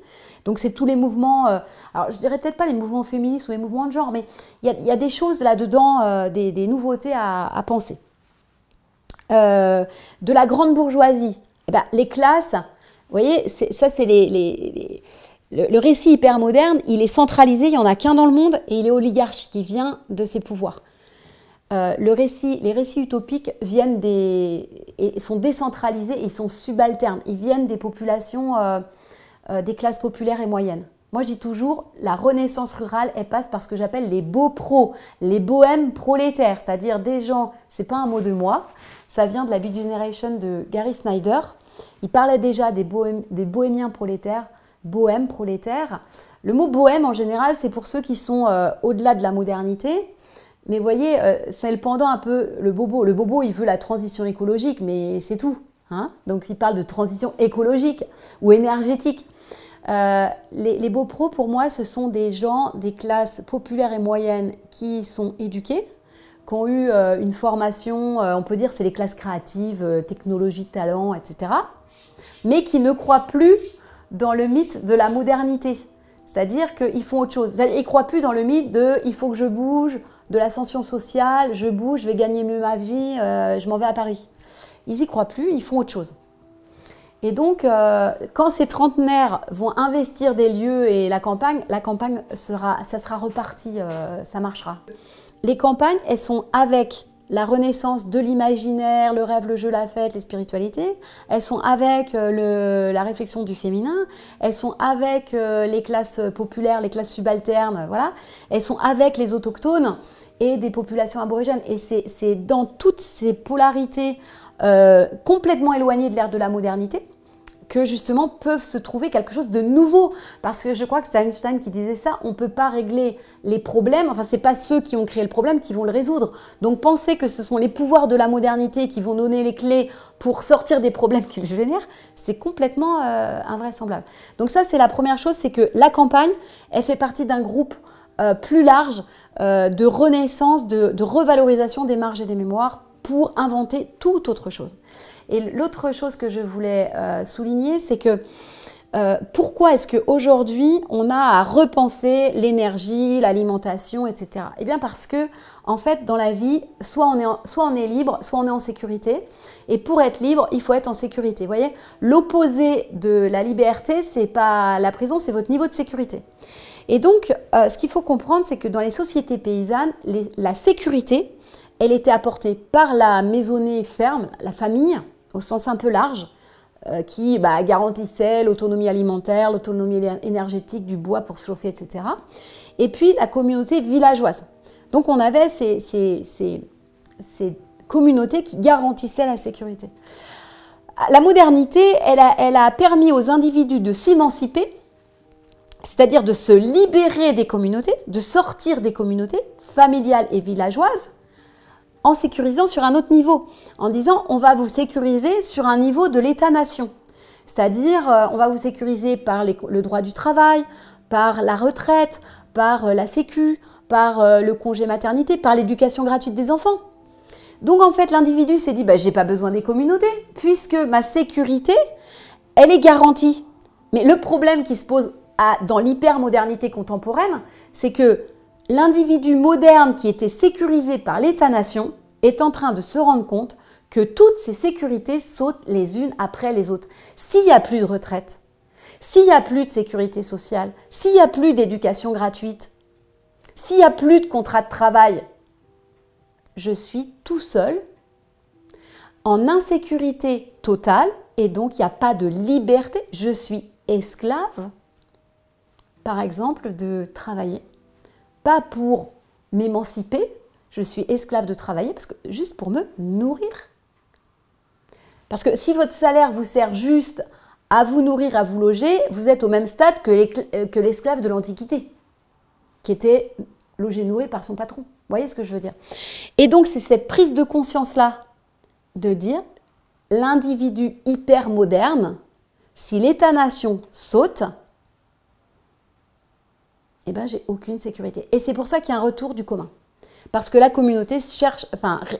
Donc c'est tous les mouvements, alors je dirais peut-être pas les mouvements féministes ou les mouvements de genre, mais il y a des choses là-dedans, des nouveautés à penser. De la grande bourgeoisie, eh ben, les classes, vous voyez, ça c'est le récit hyper moderne, il est centralisé, il n'y en a qu'un dans le monde et il est oligarchique, il vient de ses pouvoirs. Les récits utopiques sont décentralisés et ils sont subalternes, ils viennent des populations, des classes populaires et moyennes. Moi je dis toujours, la renaissance rurale, elle passe par ce que j'appelle les beaux pros, les bohèmes prolétaires, c'est-à-dire des gens, c'est pas un mot de moi, ça vient de la Beat Generation de Gary Snyder. Il parlait déjà des bohémiens prolétaires, bohème prolétaire. Le mot bohème en général, c'est pour ceux qui sont au-delà de la modernité. Mais vous voyez, c'est le pendant un peu, le bobo. Le bobo, il veut la transition écologique, mais c'est tout. Hein, donc il parle de transition écologique ou énergétique. Les beaux pros, pour moi, ce sont des gens des classes populaires et moyennes qui sont éduqués, qui ont eu une formation, on peut dire c'est les classes créatives, technologie, talent, etc. Mais qui ne croient plus dans le mythe de la modernité. C'est-à-dire qu'ils font autre chose. Ils ne croient plus dans le mythe de « il faut que je bouge », de l'ascension sociale, je bouge, je vais gagner mieux ma vie, je m'en vais à Paris. Ils n'y croient plus, ils font autre chose. Et donc, quand ces trentenaires vont investir des lieux et la campagne ça sera reparti, ça marchera. Les campagnes, elles sont avec la renaissance de l'imaginaire, le rêve, le jeu, la fête, les spiritualités. Elles sont avec la réflexion du féminin. Elles sont avec les classes populaires, les classes subalternes, voilà. Elles sont avec les autochtones et des populations aborigènes. Et c'est dans toutes ces polarités complètement éloignées de l'ère de la modernité que justement peuvent se trouver quelque chose de nouveau. Parce que je crois que c'est Einstein qui disait ça, on ne peut pas régler les problèmes, enfin ce n'est pas ceux qui ont créé le problème qui vont le résoudre. Donc penser que ce sont les pouvoirs de la modernité qui vont donner les clés pour sortir des problèmes qu'ils génèrent, c'est complètement invraisemblable. Donc ça c'est la première chose, c'est que la campagne, elle fait partie d'un groupe plus large de renaissance, de revalorisation des marges et des mémoires pour inventer toute autre chose. Et l'autre chose que je voulais souligner, c'est que pourquoi est-ce qu'aujourd'hui, on a à repenser l'énergie, l'alimentation, etc. Eh bien parce que, en fait, dans la vie, soit on est libre, soit on est en sécurité. Et pour être libre, il faut être en sécurité. Vous voyez, l'opposé de la liberté, c'est pas la prison, c'est votre niveau de sécurité. Et donc, ce qu'il faut comprendre, c'est que dans les sociétés paysannes, la sécurité, elle était apportée par la maisonnée ferme, la famille, au sens un peu large, qui garantissait l'autonomie alimentaire, l'autonomie énergétique du bois pour se chauffer, etc. Et puis la communauté villageoise. Donc on avait ces communautés qui garantissaient la sécurité. La modernité, elle a permis aux individus de s'émanciper, c'est-à-dire de se libérer des communautés, de sortir des communautés familiales et villageoises, en sécurisant sur un autre niveau, en disant on va vous sécuriser sur un niveau de l'État-nation. C'est-à-dire on va vous sécuriser par le droit du travail, par la retraite, par la sécu, par le congé maternité, par l'éducation gratuite des enfants. Donc en fait l'individu s'est dit j'ai pas besoin des communautés puisque ma sécurité elle est garantie. Mais le problème qui se pose dans l'hypermodernité contemporaine, c'est que l'individu moderne qui était sécurisé par l'État-nation est en train de se rendre compte que toutes ces sécurités sautent les unes après les autres. S'il n'y a plus de retraite, s'il n'y a plus de sécurité sociale, s'il n'y a plus d'éducation gratuite, s'il n'y a plus de contrat de travail, je suis tout seul, en insécurité totale, et donc il n'y a pas de liberté. Je suis esclave, par exemple, de travailler. Pas pour m'émanciper, je suis esclave de travailler, parce que juste pour me nourrir. Parce que si votre salaire vous sert juste à vous nourrir, à vous loger, vous êtes au même stade que l'esclave de l'Antiquité, qui était logé, nourri par son patron. Vous voyez ce que je veux dire? Et donc c'est cette prise de conscience-là, de dire, l'individu hyper moderne, si l'État-nation saute, eh ben, j'ai aucune sécurité. Et c'est pour ça qu'il y a un retour du commun. Parce que la communauté cherche,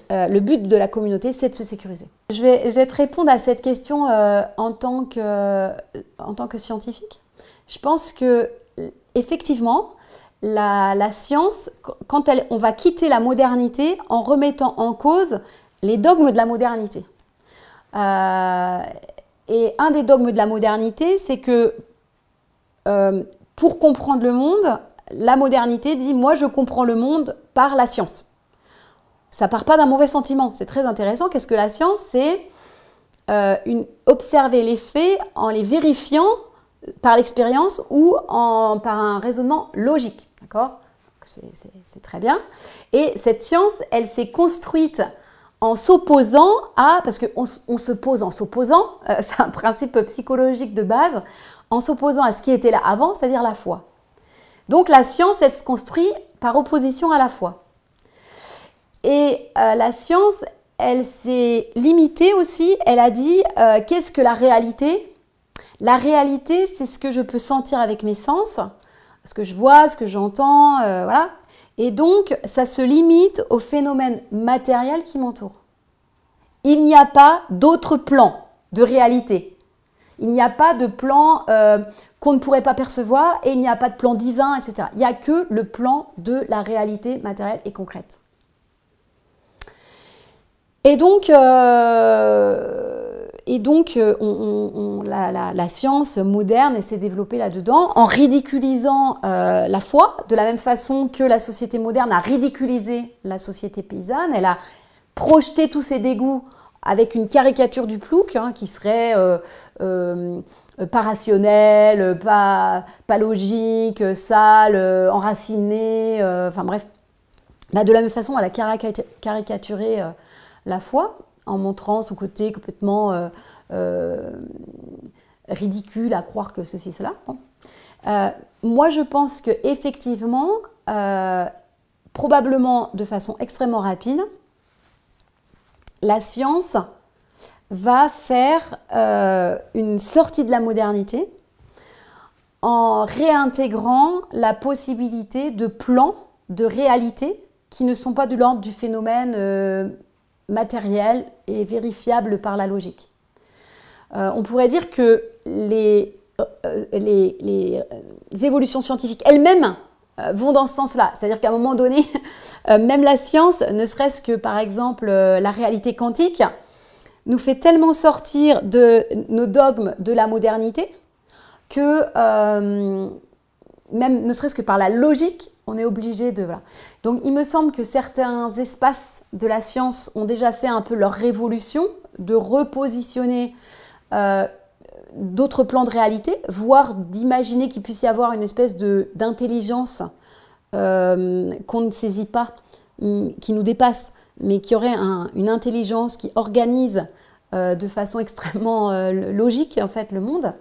le but de la communauté, c'est de se sécuriser. Je vais te répondre à cette question en tant que scientifique. Je pense que effectivement, la science, quand on va quitter la modernité en remettant en cause les dogmes de la modernité. Et un des dogmes de la modernité, c'est que pour comprendre le monde, la modernité dit « moi, je comprends le monde par la science ». Ça part pas d'un mauvais sentiment, c'est très intéressant. Qu'est-ce que la science? C'est observer les faits en les vérifiant par l'expérience ou par un raisonnement logique. D'accord? C'est très bien. Et cette science, elle s'est construite en s'opposant à, parce qu'on se pose en s'opposant, c'est un principe psychologique de base, en s'opposant à ce qui était là avant, c'est-à-dire la foi. Donc la science, elle se construit par opposition à la foi. Et la science, elle s'est limitée aussi, elle a dit, qu'est-ce que la réalité? La réalité, c'est ce que je peux sentir avec mes sens, ce que je vois, ce que j'entends, voilà. Et donc, ça se limite aux phénomènes matériels qui m'entourent. Il n'y a pas d'autre plan de réalité. Il n'y a pas de plan qu'on ne pourrait pas percevoir et il n'y a pas de plan divin, etc. Il n'y a que le plan de la réalité matérielle et concrète. Et donc, la science moderne s'est développée là-dedans en ridiculisant la foi, de la même façon que la société moderne a ridiculisé la société paysanne. Elle a projeté tous ses dégoûts avec une caricature du plouc qui serait pas rationnelle, pas logique, sale, enracinée, enfin bref. Bah, de la même façon, elle a caricaturé la foi en montrant son côté complètement ridicule à croire que ceci, cela. Bon. Moi, je pense qu'effectivement, probablement de façon extrêmement rapide, la science va faire une sortie de la modernité en réintégrant la possibilité de plans, de réalités qui ne sont pas de l'ordre du phénomène matériel et vérifiable par la logique. On pourrait dire que les évolutions scientifiques elles-mêmes vont dans ce sens-là. C'est-à-dire qu'à un moment donné, même la science, ne serait-ce que par exemple la réalité quantique, nous fait tellement sortir de nos dogmes de la modernité que même ne serait-ce que par la logique, on est obligé de... Voilà. Donc il me semble que certains espaces de la science ont déjà fait un peu leur révolution, de repositionner d'autres plans de réalité, voire d'imaginer qu'il puisse y avoir une espèce d'intelligence qu'on ne saisit pas, qui nous dépasse, mais qui aurait une intelligence qui organise de façon extrêmement logique en fait le monde.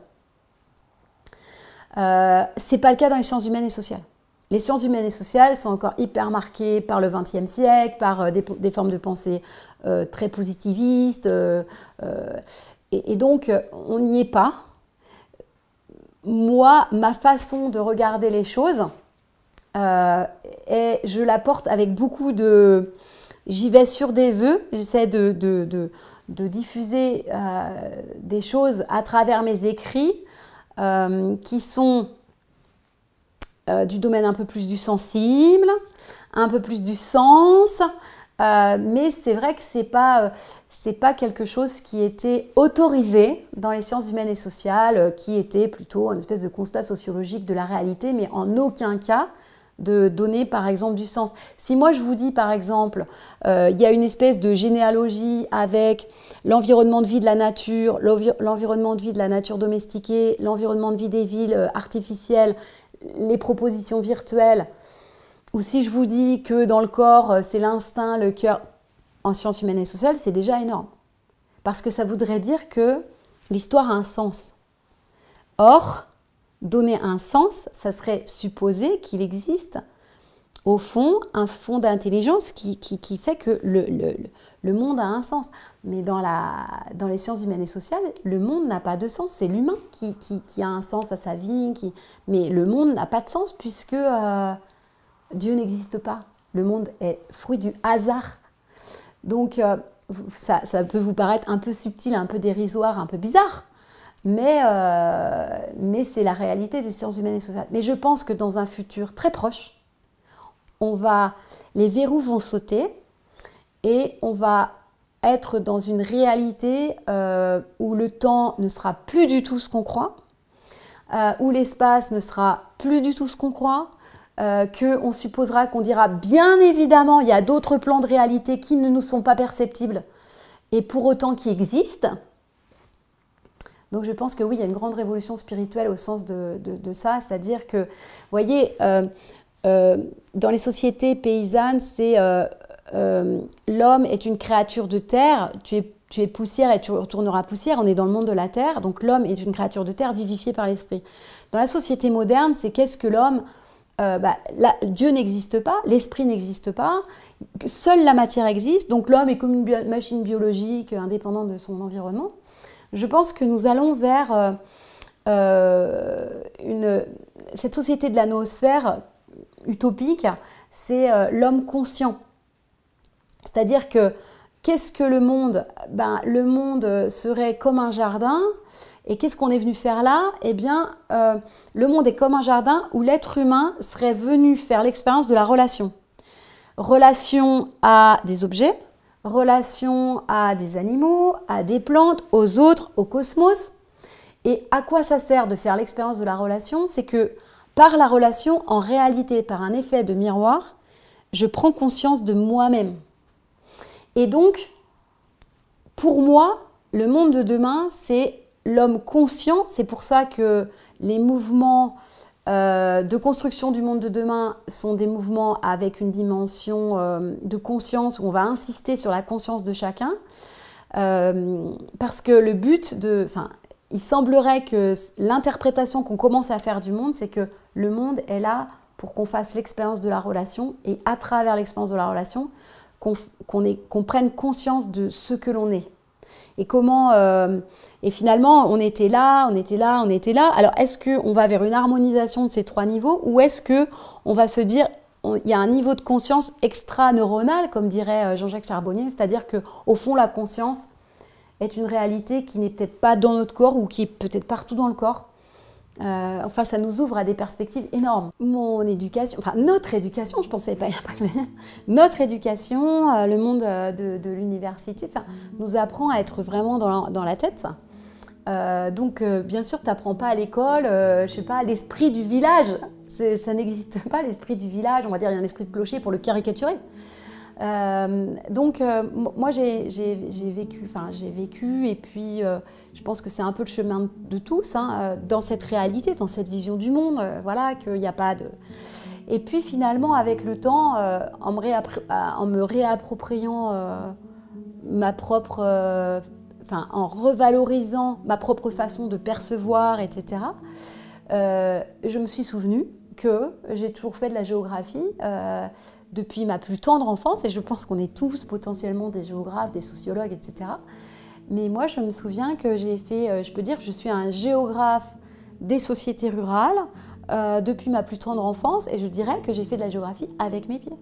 C'est pas le cas dans les sciences humaines et sociales. Les sciences humaines et sociales sont encore hyper marquées par le XXe siècle, par des formes de pensée très positivistes. Et donc, on n'y est pas. Moi, ma façon de regarder les choses, je la porte avec beaucoup de... J'y vais sur des œufs, j'essaie de diffuser des choses à travers mes écrits qui sont du domaine un peu plus du sensible, un peu plus du sens, mais c'est vrai que c'est pas quelque chose qui était autorisé dans les sciences humaines et sociales, qui était plutôt une espèce de constat sociologique de la réalité, mais en aucun cas de donner par exemple du sens. Si moi je vous dis par exemple, il y a une espèce de généalogie avec l'environnement de vie de la nature, l'environnement de vie de la nature domestiquée, l'environnement de vie des villes artificielles, les propositions virtuelles, ou si je vous dis que dans le corps, c'est l'instinct, le cœur, en sciences humaines et sociales, c'est déjà énorme. Parce que ça voudrait dire que l'histoire a un sens. Or, donner un sens, ça serait supposer qu'il existe, au fond, un fond d'intelligence qui fait que le monde a un sens. Mais dans les sciences humaines et sociales, le monde n'a pas de sens. C'est l'humain qui a un sens à sa vie. Mais le monde n'a pas de sens puisque Dieu n'existe pas. Le monde est fruit du hasard. Donc, ça peut vous paraître un peu subtil, un peu dérisoire, un peu bizarre, mais c'est la réalité des sciences humaines et sociales. Mais je pense que dans un futur très proche, les verrous vont sauter et on va être dans une réalité où le temps ne sera plus du tout ce qu'on croit, où l'espace ne sera plus du tout ce qu'on croit, qu'on supposera, qu'on dira bien évidemment, il y a d'autres plans de réalité qui ne nous sont pas perceptibles et pour autant qui existent. Donc je pense que oui, il y a une grande révolution spirituelle au sens de ça, c'est-à-dire que, vous voyez, dans les sociétés paysannes, c'est l'homme est une créature de terre, tu es poussière et tu retourneras poussière, on est dans le monde de la terre, donc l'homme est une créature de terre vivifiée par l'esprit. Dans la société moderne, c'est qu'est-ce que l'homme Dieu n'existe pas, l'esprit n'existe pas, seule la matière existe, donc l'homme est comme une machine biologique indépendante de son environnement. Je pense que nous allons vers cette société de la noosphère utopique, c'est l'homme conscient. C'est-à-dire que qu'est-ce que le monde Le monde serait comme un jardin. Et qu'est-ce qu'on est venu faire là? Eh bien, le monde est comme un jardin où l'être humain serait venu faire l'expérience de la relation. Relation à des objets, relation à des animaux, à des plantes, aux autres, au cosmos. Et à quoi ça sert de faire l'expérience de la relation? C'est que par la relation, en réalité, par un effet de miroir, je prends conscience de moi-même. Et donc, pour moi, le monde de demain, c'est l'homme conscient. C'est pour ça que les mouvements de construction du monde de demain sont des mouvements avec une dimension de conscience où on va insister sur la conscience de chacun. Parce que le but il semblerait que l'interprétation qu'on commence à faire du monde, c'est que le monde est là pour qu'on fasse l'expérience de la relation et à travers l'expérience de la relation, qu'on prenne conscience de ce que l'on est. Et et finalement, on était là. Alors, est-ce qu'on va vers une harmonisation de ces trois niveaux ou est-ce qu'on va se dire, il y a un niveau de conscience extra-neuronal, comme dirait Jean-Jacques Charbonnier, c'est-à-dire qu'au fond, la conscience est une réalité qui n'est peut-être pas dans notre corps ou qui est peut-être partout dans le corps. Ça nous ouvre à des perspectives énormes. Notre éducation, je pensais pas, notre éducation, le monde de l'université, nous apprend à être vraiment dans la tête. Donc, bien sûr, tu n'apprends pas à l'école, l'esprit du village. Ça n'existe pas, l'esprit du village. On va dire, il y a un esprit de clocher pour le caricaturer. Moi j'ai vécu et puis je pense que c'est un peu le chemin de tous dans cette réalité, dans cette vision du monde, qu'il n'y a pas de... Et puis finalement avec le temps, en me réappropriant ma propre... en revalorisant ma propre façon de percevoir, etc., je me suis souvenue que j'ai toujours fait de la géographie depuis ma plus tendre enfance, et je pense qu'on est tous potentiellement des géographes, des sociologues, etc. Mais moi, je me souviens que j'ai fait, je peux dire que je suis un géographe des sociétés rurales depuis ma plus tendre enfance, et je dirais que j'ai fait de la géographie avec mes pieds.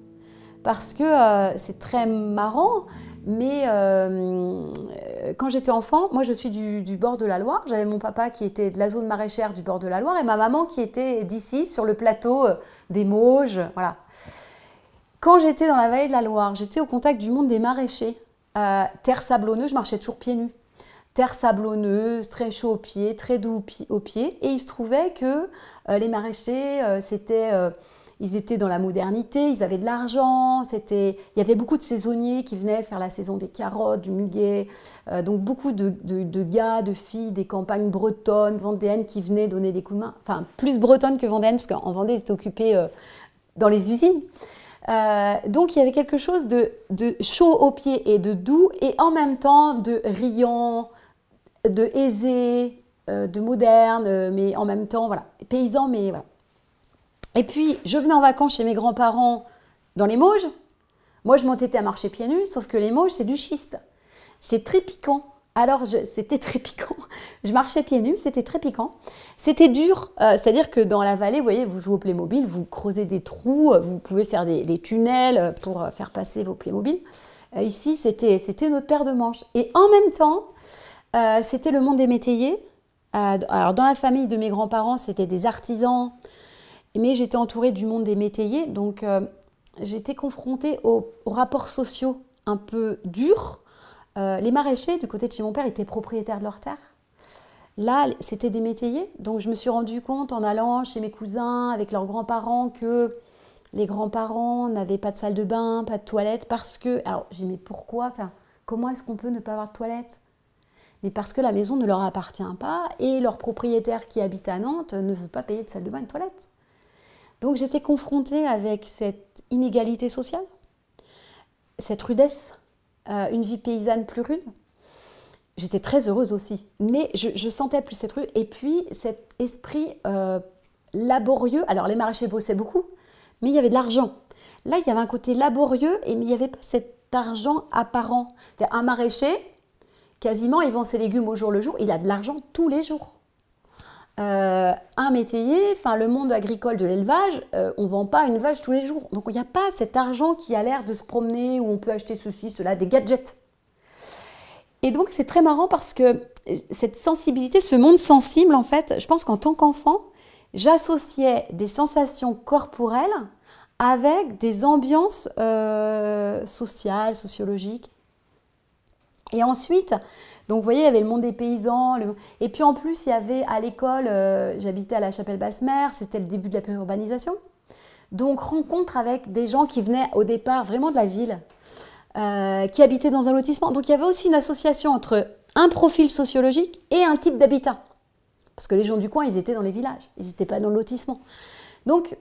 Parce que c'est très marrant, mais quand j'étais enfant, moi je suis du bord de la Loire, j'avais mon papa qui était de la zone maraîchère du bord de la Loire et ma maman qui était d'ici, sur le plateau des Mauges, voilà. Quand j'étais dans la vallée de la Loire, j'étais au contact du monde des maraîchers, terre sablonneuse, je marchais toujours pieds nus. Terre sablonneuse, très chaud aux pieds, très doux aux pieds, et il se trouvait que les maraîchers, ils étaient dans la modernité, ils avaient de l'argent, il y avait beaucoup de saisonniers qui venaient faire la saison des carottes, du muguet, donc beaucoup de gars, de filles des campagnes bretonnes, vendéennes qui venaient donner des coups de main, enfin plus bretonnes que vendéennes, parce qu'en Vendée, ils étaient occupés dans les usines. Donc il y avait quelque chose de chaud aux pieds et de doux, et en même temps de riant, de aisé, de moderne, mais en même temps, voilà, paysan, mais voilà. Et puis, je venais en vacances chez mes grands-parents dans les Mauges. Moi, je m'entêtais à marcher pieds nus, sauf que les Mauges, c'est du schiste. C'est très piquant. Alors, c'était très piquant. Je marchais pieds nus, c'était très piquant. C'était dur, c'est-à-dire que dans la vallée, vous voyez, vous jouez au Playmobil, vous creusez des trous, vous pouvez faire des tunnels pour faire passer vos Playmobil. Ici, c'était une autre paire de manches. Et en même temps, c'était le monde des métayers. Alors, dans la famille de mes grands-parents, c'était des artisans, mais j'étais entourée du monde des métayers, donc j'étais confrontée aux rapports sociaux un peu durs. Les maraîchers, du côté de chez mon père, étaient propriétaires de leurs terres. Là, c'était des métayers, donc je me suis rendu compte en allant chez mes cousins avec leurs grands-parents que les grands-parents n'avaient pas de salle de bain, pas de toilette, parce que... Alors, j'ai dit, mais pourquoi? Enfin, comment est-ce qu'on peut ne pas avoir de toilette? Mais parce que la maison ne leur appartient pas et leur propriétaire qui habite à Nantes ne veut pas payer de salle de bain et de toilette. Donc j'étais confrontée avec cette inégalité sociale, cette rudesse, une vie paysanne plus rude. J'étais très heureuse aussi, mais je sentais plus cette rue. Et puis cet esprit laborieux. Alors les maraîchers bossaient beaucoup, mais il y avait de l'argent. Là, il y avait un côté laborieux, mais il n'y avait pas cet argent apparent. Un maraîcher, quasiment, il vend ses légumes au jour le jour, il a de l'argent tous les jours. Un métayer, enfin le monde agricole de l'élevage, on ne vend pas une vache tous les jours. Donc il n'y a pas cet argent qui a l'air de se promener, où on peut acheter ceci, cela, des gadgets. Et donc c'est très marrant parce que cette sensibilité, ce monde sensible en fait, je pense qu'en tant qu'enfant, j'associais des sensations corporelles avec des ambiances sociales, sociologiques. Et ensuite, donc vous voyez, il y avait le monde des paysans, et puis en plus, il y avait à l'école, j'habitais à la Chapelle-Basse-Mer, c'était le début de la périurbanisation. Donc rencontre avec des gens qui venaient au départ vraiment de la ville, qui habitaient dans un lotissement. Donc il y avait aussi une association entre un profil sociologique et un type d'habitat. Parce que les gens du coin, ils étaient dans les villages, ils n'étaient pas dans le lotissement. Donc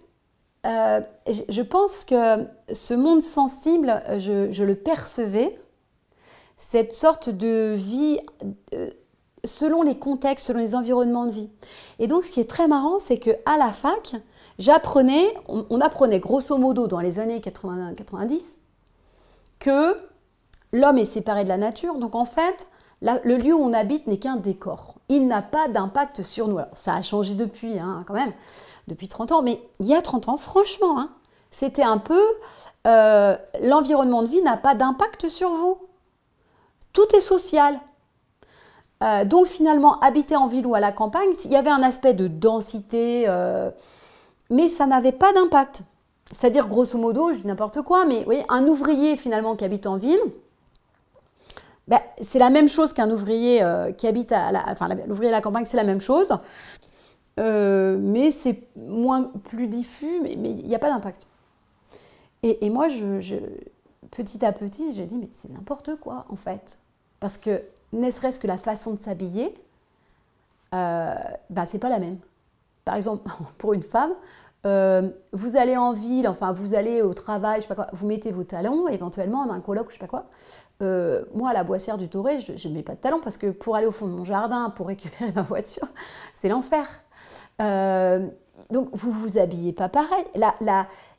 je pense que ce monde sensible, je le percevais, cette sorte de vie selon les contextes, selon les environnements de vie. Et donc, ce qui est très marrant, c'est qu'à la fac, on apprenait grosso modo dans les années 80-90 que l'homme est séparé de la nature. Donc, en fait, le lieu où on habite n'est qu'un décor. Il n'a pas d'impact sur nous. Alors, ça a changé depuis, quand même, depuis 30 ans. Mais il y a 30 ans, franchement, c'était un peu... l'environnement de vie n'a pas d'impact sur vous. Tout est social. Donc finalement, habiter en ville ou à la campagne, il y avait un aspect de densité, mais ça n'avait pas d'impact. C'est-à-dire, grosso modo, je dis n'importe quoi, mais vous voyez, un ouvrier finalement qui habite en ville, c'est la même chose qu'un ouvrier qui habite l'ouvrier à la campagne, c'est la même chose, mais c'est plus diffus, mais il n'y a pas d'impact. Et moi, petit à petit, j'ai dit, mais c'est n'importe quoi, en fait. Parce que, ne serait-ce que la façon de s'habiller, c'est pas la même. Par exemple, pour une femme, vous allez en ville, enfin, vous allez au travail, je sais pas quoi, vous mettez vos talons, éventuellement, on a un coloc, je sais pas quoi. Moi, à la Boissière du Toré, je ne mets pas de talons parce que pour aller au fond de mon jardin, pour récupérer ma voiture, c'est l'enfer. Donc, vous vous habillez pas pareil.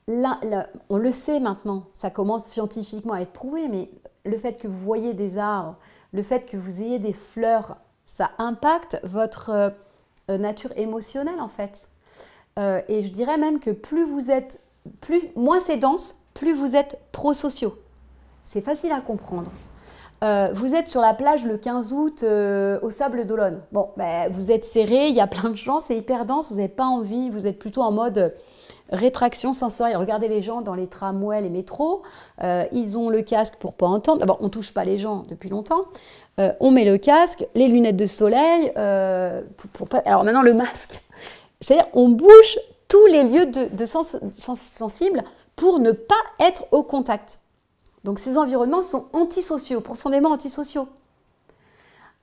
On le sait maintenant, ça commence scientifiquement à être prouvé, mais le fait que vous voyez des arbres, le fait que vous ayez des fleurs, ça impacte votre nature émotionnelle en fait. Et je dirais même que moins c'est dense, plus vous êtes prosociaux. C'est facile à comprendre. Vous êtes sur la plage le 15 août au Sable d'Olonne. Bon, vous êtes serré, il y a plein de gens, c'est hyper dense, vous n'avez pas envie, vous êtes plutôt en mode rétraction sensorielle. Regardez les gens dans les tramways, les métros, ils ont le casque pour ne pas entendre. D'abord, on ne touche pas les gens depuis longtemps. On met le casque, les lunettes de soleil, pour pas... Alors maintenant, le masque. C'est-à-dire, on bouge tous les lieux de sens sensibles pour ne pas être au contact. Donc ces environnements sont antisociaux, profondément antisociaux.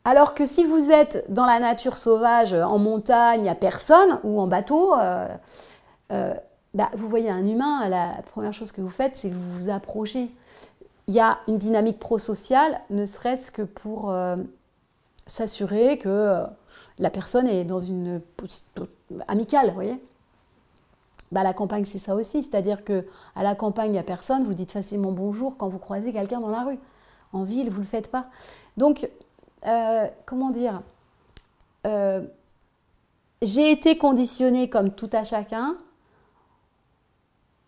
Alors que si vous êtes dans la nature sauvage, en montagne, il n'y a personne, ou en bateau, vous voyez un humain, la première chose que vous faites, c'est que vous vous approchez. Il y a une dynamique prosociale, ne serait-ce que pour s'assurer que la personne est dans une amicale, vous voyez. À la campagne, c'est ça aussi, c'est-à-dire qu'à la campagne, il n'y a personne, vous dites facilement bonjour quand vous croisez quelqu'un dans la rue. En ville, vous ne le faites pas. Donc, comment dire, j'ai été conditionnée comme tout à chacun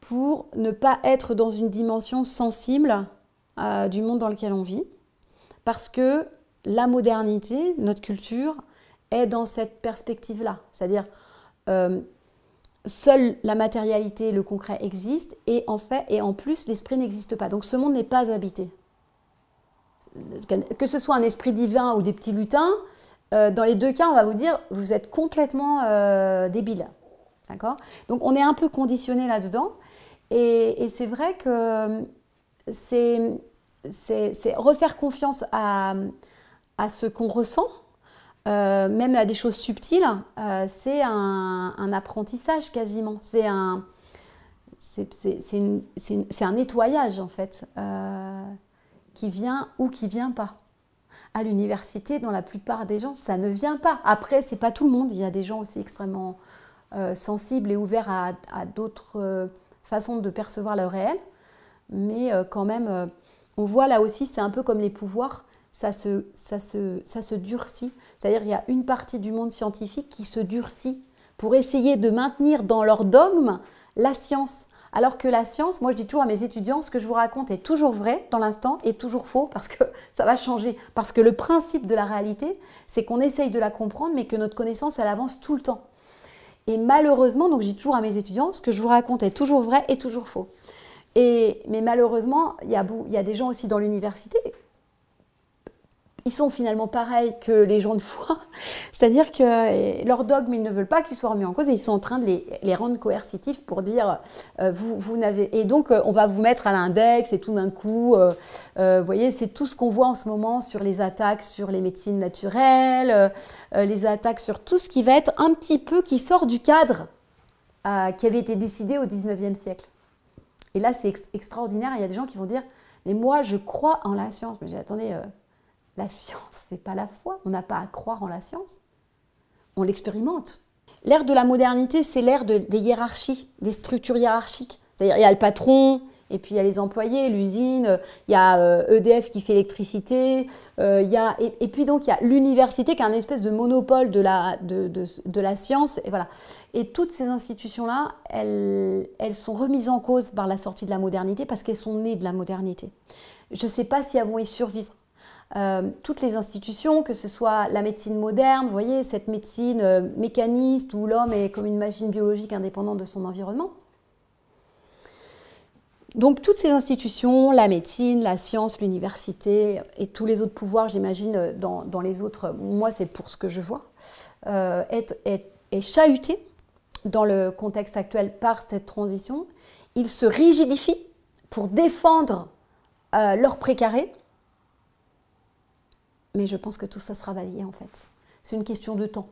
pour ne pas être dans une dimension sensible du monde dans lequel on vit. Parce que la modernité, notre culture, est dans cette perspective-là. C'est-à-dire, seule la matérialité, le concret existent et en plus, l'esprit n'existe pas. Donc ce monde n'est pas habité. Que ce soit un esprit divin ou des petits lutins, dans les deux cas, on va vous dire, vous êtes complètement débile. D'accord ? Donc on est un peu conditionné là-dedans. Et c'est vrai que c'est refaire confiance à ce qu'on ressent, même à des choses subtiles, c'est un apprentissage quasiment. C'est un nettoyage en fait, qui vient ou qui ne vient pas. À l'université, dans la plupart des gens, ça ne vient pas. Après, ce n'est pas tout le monde. Il y a des gens aussi extrêmement sensibles et ouverts à d'autres façons de percevoir le réel. Mais quand même, on voit là aussi, c'est un peu comme les pouvoirs, ça se durcit. C'est-à-dire qu'il y a une partie du monde scientifique qui se durcit pour essayer de maintenir dans leur dogme la science. Alors que la science, moi je dis toujours à mes étudiants, ce que je vous raconte est toujours vrai dans l'instant et toujours faux parce que ça va changer. Parce que le principe de la réalité, c'est qu'on essaye de la comprendre mais que notre connaissance, elle avance tout le temps. Et malheureusement, donc je dis toujours à mes étudiants, ce que je vous raconte est toujours vrai et toujours faux. Mais malheureusement, il y a des gens aussi dans l'université, ils sont finalement pareils que les gens de foi, c'est-à-dire que leur dogme, ils ne veulent pas qu'ils soient remis en cause et ils sont en train de les rendre coercitifs pour dire vous n'avez... Et donc, on va vous mettre à l'index et tout d'un coup, vous voyez, c'est tout ce qu'on voit en ce moment sur les attaques sur les médecines naturelles, les attaques sur tout ce qui va être un petit peu qui sort du cadre qui avait été décidé au 19e siècle. Et là, c'est extraordinaire. Il y a des gens qui vont dire « Mais moi, je crois en la science. » Mais j'ai dit « Attendez, la science, c'est pas la foi. On n'a pas à croire en la science. On l'expérimente. » L'ère de la modernité, c'est l'ère des hiérarchies, des structures hiérarchiques. C'est-à-dire, il y a le patron, et puis il y a les employés, l'usine, il y a EDF qui fait l'électricité, et puis donc il y a l'université qui a une espèce de monopole de la science. Et voilà. Et toutes ces institutions-là, elles sont remises en cause par la sortie de la modernité parce qu'elles sont nées de la modernité. Je ne sais pas si elles vont y survivre. Toutes les institutions, que ce soit la médecine moderne, vous voyez, cette médecine mécaniste où l'homme est comme une machine biologique indépendante de son environnement. Donc toutes ces institutions, la médecine, la science, l'université et tous les autres pouvoirs, j'imagine, dans les autres, moi c'est pour ce que je vois, est chahuté dans le contexte actuel par cette transition. Ils se rigidifient pour défendre leur précaré. Mais je pense que tout ça sera balayé en fait. C'est une question de temps.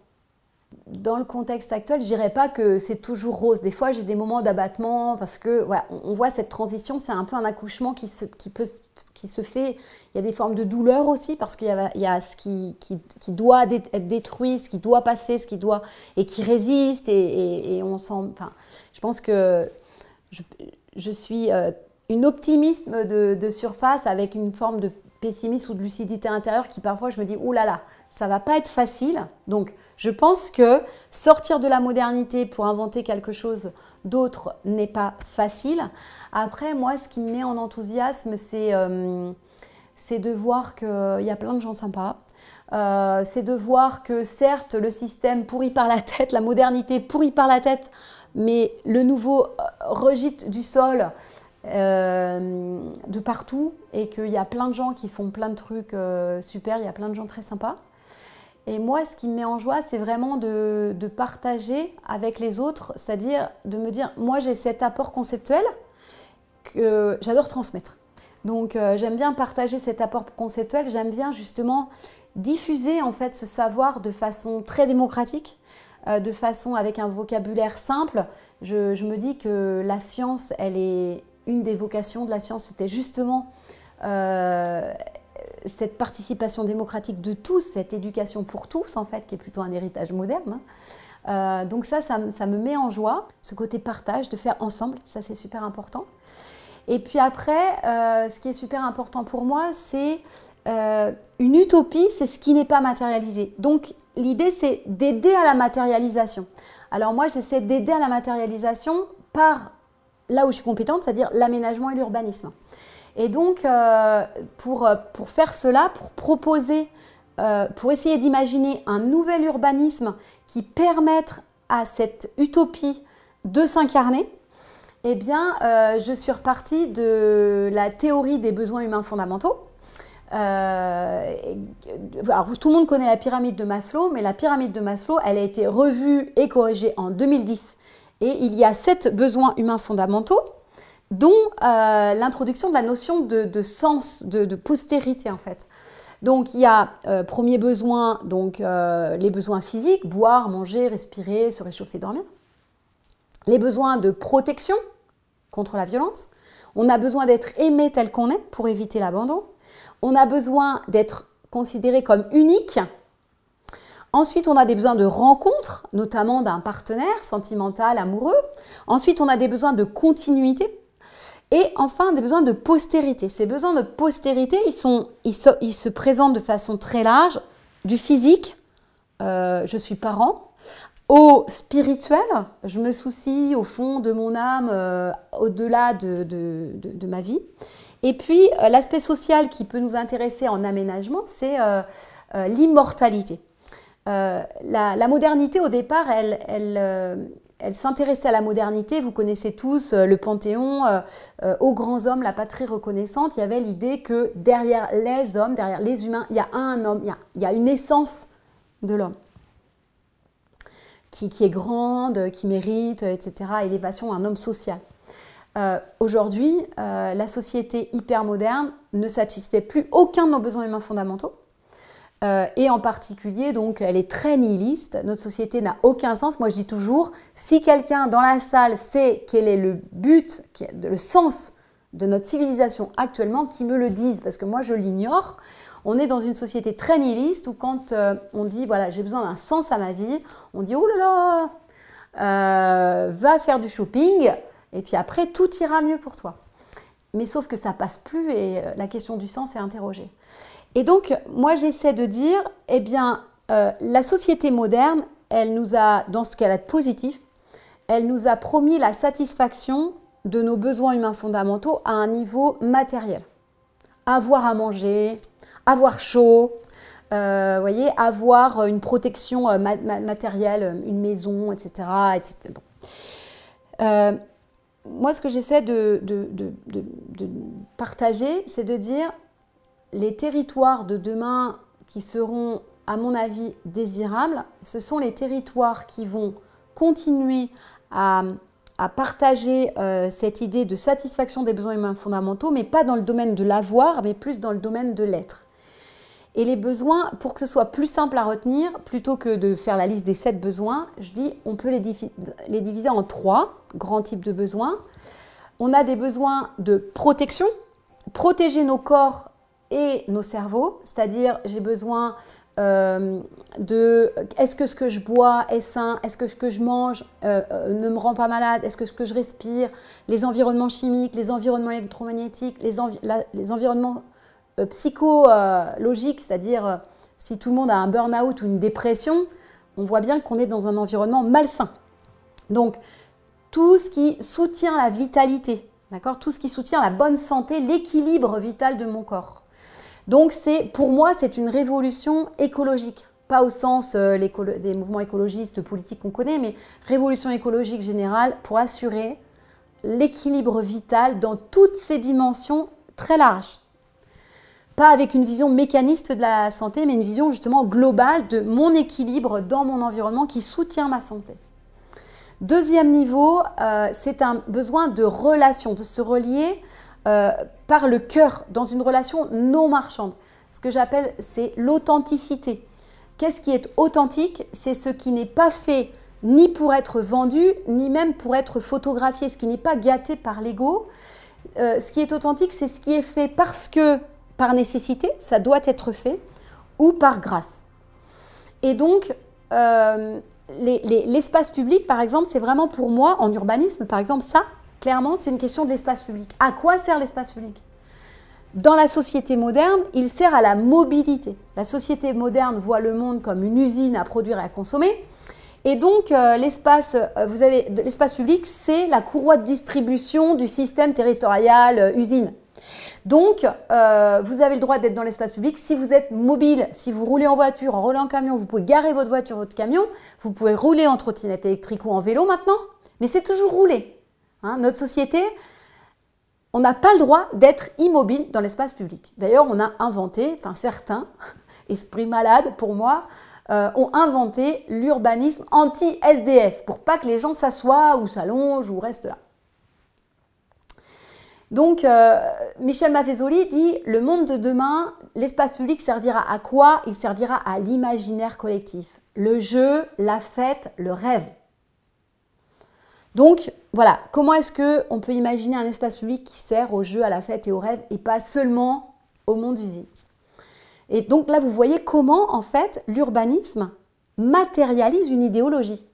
Dans le contexte actuel, je ne dirais pas que c'est toujours rose. Des fois, j'ai des moments d'abattement parce que voilà, on voit cette transition, c'est un peu un accouchement qui se fait. Il y a des formes de douleur aussi parce qu'il y a ce qui doit être détruit, ce qui doit passer, et qui résiste. Et on sent. Enfin, je pense que je suis une optimiste de surface avec une forme de pessimisme ou de lucidité intérieure qui parfois je me dis « Ouh là là, ça va pas être facile ». Donc je pense que sortir de la modernité pour inventer quelque chose d'autre n'est pas facile. Après moi ce qui me met en enthousiasme c'est de voir qu'il y a plein de gens sympas. C'est de voir que certes le système pourrit par la tête, la modernité pourrit par la tête, mais le nouveau regite du sol de partout et qu'il y a plein de gens qui font plein de trucs super, il y a plein de gens très sympas. Et moi, ce qui me met en joie, c'est vraiment de partager avec les autres, c'est-à-dire de me dire, moi j'ai cet apport conceptuel que j'adore transmettre. Donc j'aime bien partager cet apport conceptuel, j'aime bien justement diffuser en fait ce savoir de façon très démocratique, de façon avec un vocabulaire simple. Je me dis que la science, elle est... Une des vocations de la science, c'était justement cette participation démocratique de tous, cette éducation pour tous, en fait, qui est plutôt un héritage moderne. Donc ça me met en joie, ce côté partage, de faire ensemble, ça c'est super important. Et puis après, ce qui est super important pour moi, c'est une utopie, c'est ce qui n'est pas matérialisé. Donc, l'idée, c'est d'aider à la matérialisation. Alors moi, j'essaie d'aider à la matérialisation par là où je suis compétente, c'est-à-dire l'aménagement et l'urbanisme. Et donc, pour faire cela, pour proposer, pour essayer d'imaginer un nouvel urbanisme qui permette à cette utopie de s'incarner, eh bien, je suis repartie de la théorie des besoins humains fondamentaux. Alors, tout le monde connaît la pyramide de Maslow, mais la pyramide de Maslow, elle a été revue et corrigée en 2010. Et il y a 7 besoins humains fondamentaux, dont l'introduction de la notion de sens, de postérité en fait. Donc il y a premier besoin, donc les besoins physiques, boire, manger, respirer, se réchauffer, dormir. Les besoins de protection contre la violence. On a besoin d'être aimé tel qu'on est pour éviter l'abandon. On a besoin d'être considéré comme unique. Ensuite, on a des besoins de rencontre, notamment d'un partenaire sentimental, amoureux. Ensuite, on a des besoins de continuité. Et enfin, des besoins de postérité. Ces besoins de postérité, ils se présentent de façon très large, du physique, je suis parent, au spirituel, je me soucie au fond de mon âme, au-delà de ma vie. Et puis, l'aspect social qui peut nous intéresser en aménagement, c'est l'immortalité. La modernité, au départ, elle s'intéressait à la modernité. Vous connaissez tous le Panthéon, aux grands hommes, la patrie reconnaissante. Il y avait l'idée que derrière les hommes, derrière les humains, il y a un homme, il y a une essence de l'homme qui est grande, qui mérite, etc. Élévation, un homme social. Aujourd'hui, la société hyper moderne ne satisfait plus aucun de nos besoins humains fondamentaux. Et en particulier, donc, elle est très nihiliste. Notre société n'a aucun sens. Moi, je dis toujours, si quelqu'un dans la salle sait quel est le but, le sens de notre civilisation actuellement, qu'il me le dise, parce que moi, je l'ignore. On est dans une société très nihiliste où quand on dit, voilà, j'ai besoin d'un sens à ma vie, on dit, oh là là, va faire du shopping, et puis après, tout ira mieux pour toi. Mais sauf que ça passe plus et la question du sens est interrogée. Et donc, moi, j'essaie de dire, eh bien, la société moderne, elle nous a, dans ce qu'elle a de positif, elle nous a promis la satisfaction de nos besoins humains fondamentaux à un niveau matériel. Avoir à manger, avoir chaud, voyez, avoir une protection matérielle, une maison, etc. etc. Bon. Moi, ce que j'essaie de partager, c'est de dire les territoires de demain qui seront, à mon avis, désirables, ce sont les territoires qui vont continuer à partager cette idée de satisfaction des besoins humains fondamentaux, mais pas dans le domaine de l'avoir, mais plus dans le domaine de l'être. Et les besoins, pour que ce soit plus simple à retenir, plutôt que de faire la liste des 7 besoins, je dis on peut les diviser en 3 grands types de besoins. On a des besoins de protection, protéger nos corps et nos cerveaux, c'est-à-dire j'ai besoin est-ce que ce que je bois est sain, est-ce que ce que je mange ne me rend pas malade, est-ce que ce que je respire, les environnements chimiques, les environnements électromagnétiques, les environnements psychologiques, c'est-à-dire si tout le monde a un burn-out ou une dépression, on voit bien qu'on est dans un environnement malsain. Donc, tout ce qui soutient la vitalité, d'accord, tout ce qui soutient la bonne santé, l'équilibre vital de mon corps. Donc, pour moi, c'est une révolution écologique. Pas au sens des mouvements écologistes, politiques qu'on connaît, mais révolution écologique générale pour assurer l'équilibre vital dans toutes ses dimensions très larges. Pas avec une vision mécaniste de la santé, mais une vision justement globale de mon équilibre dans mon environnement qui soutient ma santé. Deuxième niveau, c'est un besoin de relation, de se relier par le cœur, dans une relation non marchande. Ce que j'appelle, c'est l'authenticité. Qu'est-ce qui est authentique? C'est ce qui n'est pas fait ni pour être vendu, ni même pour être photographié, ce qui n'est pas gâté par l'ego. Ce qui est authentique, c'est ce qui est fait parce que, par nécessité, ça doit être fait, ou par grâce. Et donc, l'espace public, par exemple, c'est vraiment pour moi, en urbanisme, par exemple, ça, clairement, c'est une question de l'espace public. À quoi sert l'espace public? dans la société moderne, il sert à la mobilité. La société moderne voit le monde comme une usine à produire et à consommer. Et donc, l'espace public, c'est la courroie de distribution du système territorial usine. Donc, vous avez le droit d'être dans l'espace public si vous êtes mobile. Si vous roulez en voiture, en roulant en camion, vous pouvez garer votre voiture, votre camion. Vous pouvez rouler en trottinette électrique ou en vélo maintenant. Mais c'est toujours rouler. Hein, notre société, on n'a pas le droit d'être immobile dans l'espace public. D'ailleurs, on a inventé, enfin certains, esprit malade pour moi, ont inventé l'urbanisme anti-SDF pour pas que les gens s'assoient ou s'allongent ou restent là. Donc, Michel Maffezoli dit « Le monde de demain, l'espace public servira à quoi? Il servira à l'imaginaire collectif. Le jeu, la fête, le rêve. » Donc, voilà, comment est-ce qu'on peut imaginer un espace public qui sert au jeu, à la fête et au rêve et pas seulement au monde usine? Et donc là, vous voyez comment, en fait, l'urbanisme matérialise une idéologie.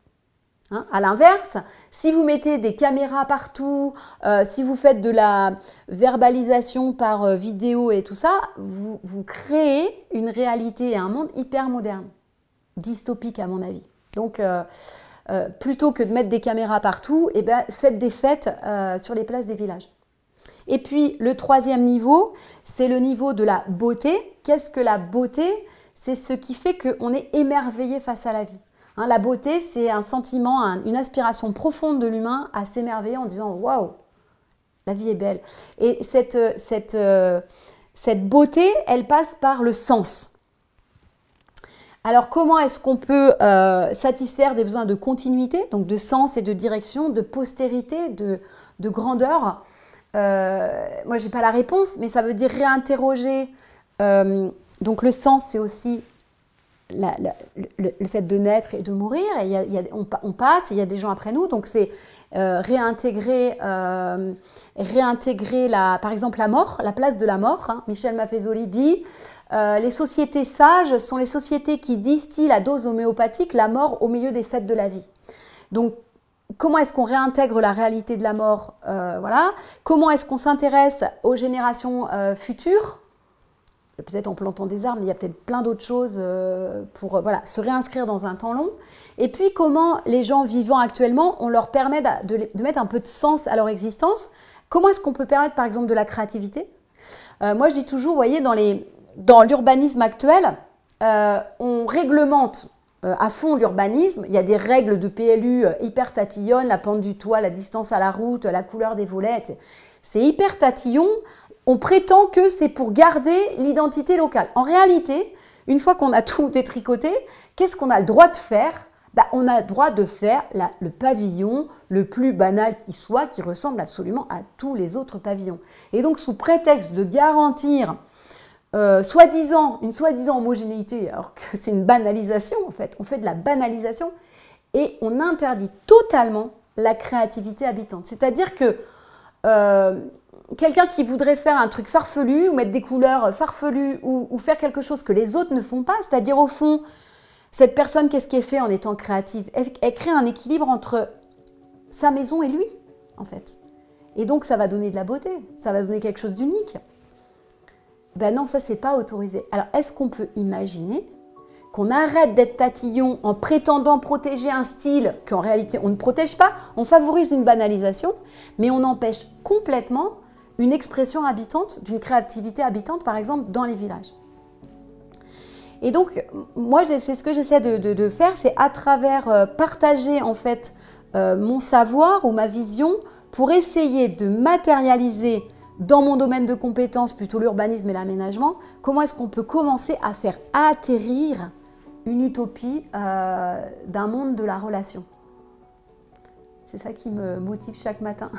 Hein, à l'inverse, si vous mettez des caméras partout, si vous faites de la verbalisation par vidéo et tout ça, vous créez une réalité et un monde hyper moderne, dystopique à mon avis. Donc, plutôt que de mettre des caméras partout, eh ben, faites des fêtes sur les places des villages. Et puis, le troisième niveau, c'est le niveau de la beauté. Qu'est-ce que la beauté? C'est ce qui fait qu'on est émerveillé face à la vie. Hein, la beauté, c'est un sentiment, une aspiration profonde de l'humain à s'émerveiller en disant « Waouh, la vie est belle ». Et cette beauté, elle passe par le sens. Alors, comment est-ce qu'on peut satisfaire des besoins de continuité, donc de sens et de direction, de postérité, de grandeur? Moi, je n'ai pas la réponse, mais ça veut dire réinterroger. Donc, le sens, c'est aussi le fait de naître et de mourir. Et on passe, et il y a des gens après nous. Donc, c'est réintégrer par exemple, la mort, la place de la mort. Hein. Michel Maffezoli dit les sociétés sages sont les sociétés qui distillent à dose homéopathique la mort au milieu des fêtes de la vie. Donc, comment est-ce qu'on réintègre la réalité de la mort? Voilà. Comment est-ce qu'on s'intéresse aux générations futures? Peut-être en plantant des arbres, mais il y a peut-être plein d'autres choses pour voilà, se réinscrire dans un temps long. Et puis, comment les gens vivant actuellement, on leur permet de mettre un peu de sens à leur existence? Comment est-ce qu'on peut permettre, par exemple, de la créativité? Moi, je dis toujours, vous voyez, dans l'urbanisme actuel, on réglemente à fond l'urbanisme. Il y a des règles de PLU hyper tatillonnes, la pente du toit, la distance à la route, la couleur des volets. C'est hyper tatillon. On prétend que c'est pour garder l'identité locale. En réalité, une fois qu'on a tout détricoté, qu'est-ce qu'on a le droit de faire? On a le droit de faire le pavillon le plus banal qui soit, qui ressemble absolument à tous les autres pavillons. Et donc, sous prétexte de garantir une soi-disant homogénéité, alors que c'est une banalisation en fait, on fait de la banalisation et on interdit totalement la créativité habitante. C'est-à-dire que quelqu'un qui voudrait faire un truc farfelu ou mettre des couleurs farfelues ou faire quelque chose que les autres ne font pas, c'est-à-dire au fond, cette personne, qu'est-ce qu'elle fait en étant créative? Elle crée un équilibre entre sa maison et lui, en fait. Et donc, ça va donner de la beauté, ça va donner quelque chose d'unique. Ben non, ça, c'est pas autorisé. Alors, est-ce qu'on peut imaginer qu'on arrête d'être tatillon en prétendant protéger un style qu'en réalité, on ne protège pas? On favorise une banalisation, mais on empêche complètement une expression habitante, d'une créativité habitante, par exemple, dans les villages. Et donc, moi, c'est ce que j'essaie de faire, c'est à travers partager, en fait, mon savoir ou ma vision pour essayer de matérialiser dans mon domaine de compétences, plutôt l'urbanisme et l'aménagement, comment est-ce qu'on peut commencer à faire atterrir une utopie d'un monde de la relation. C'est ça qui me motive chaque matin.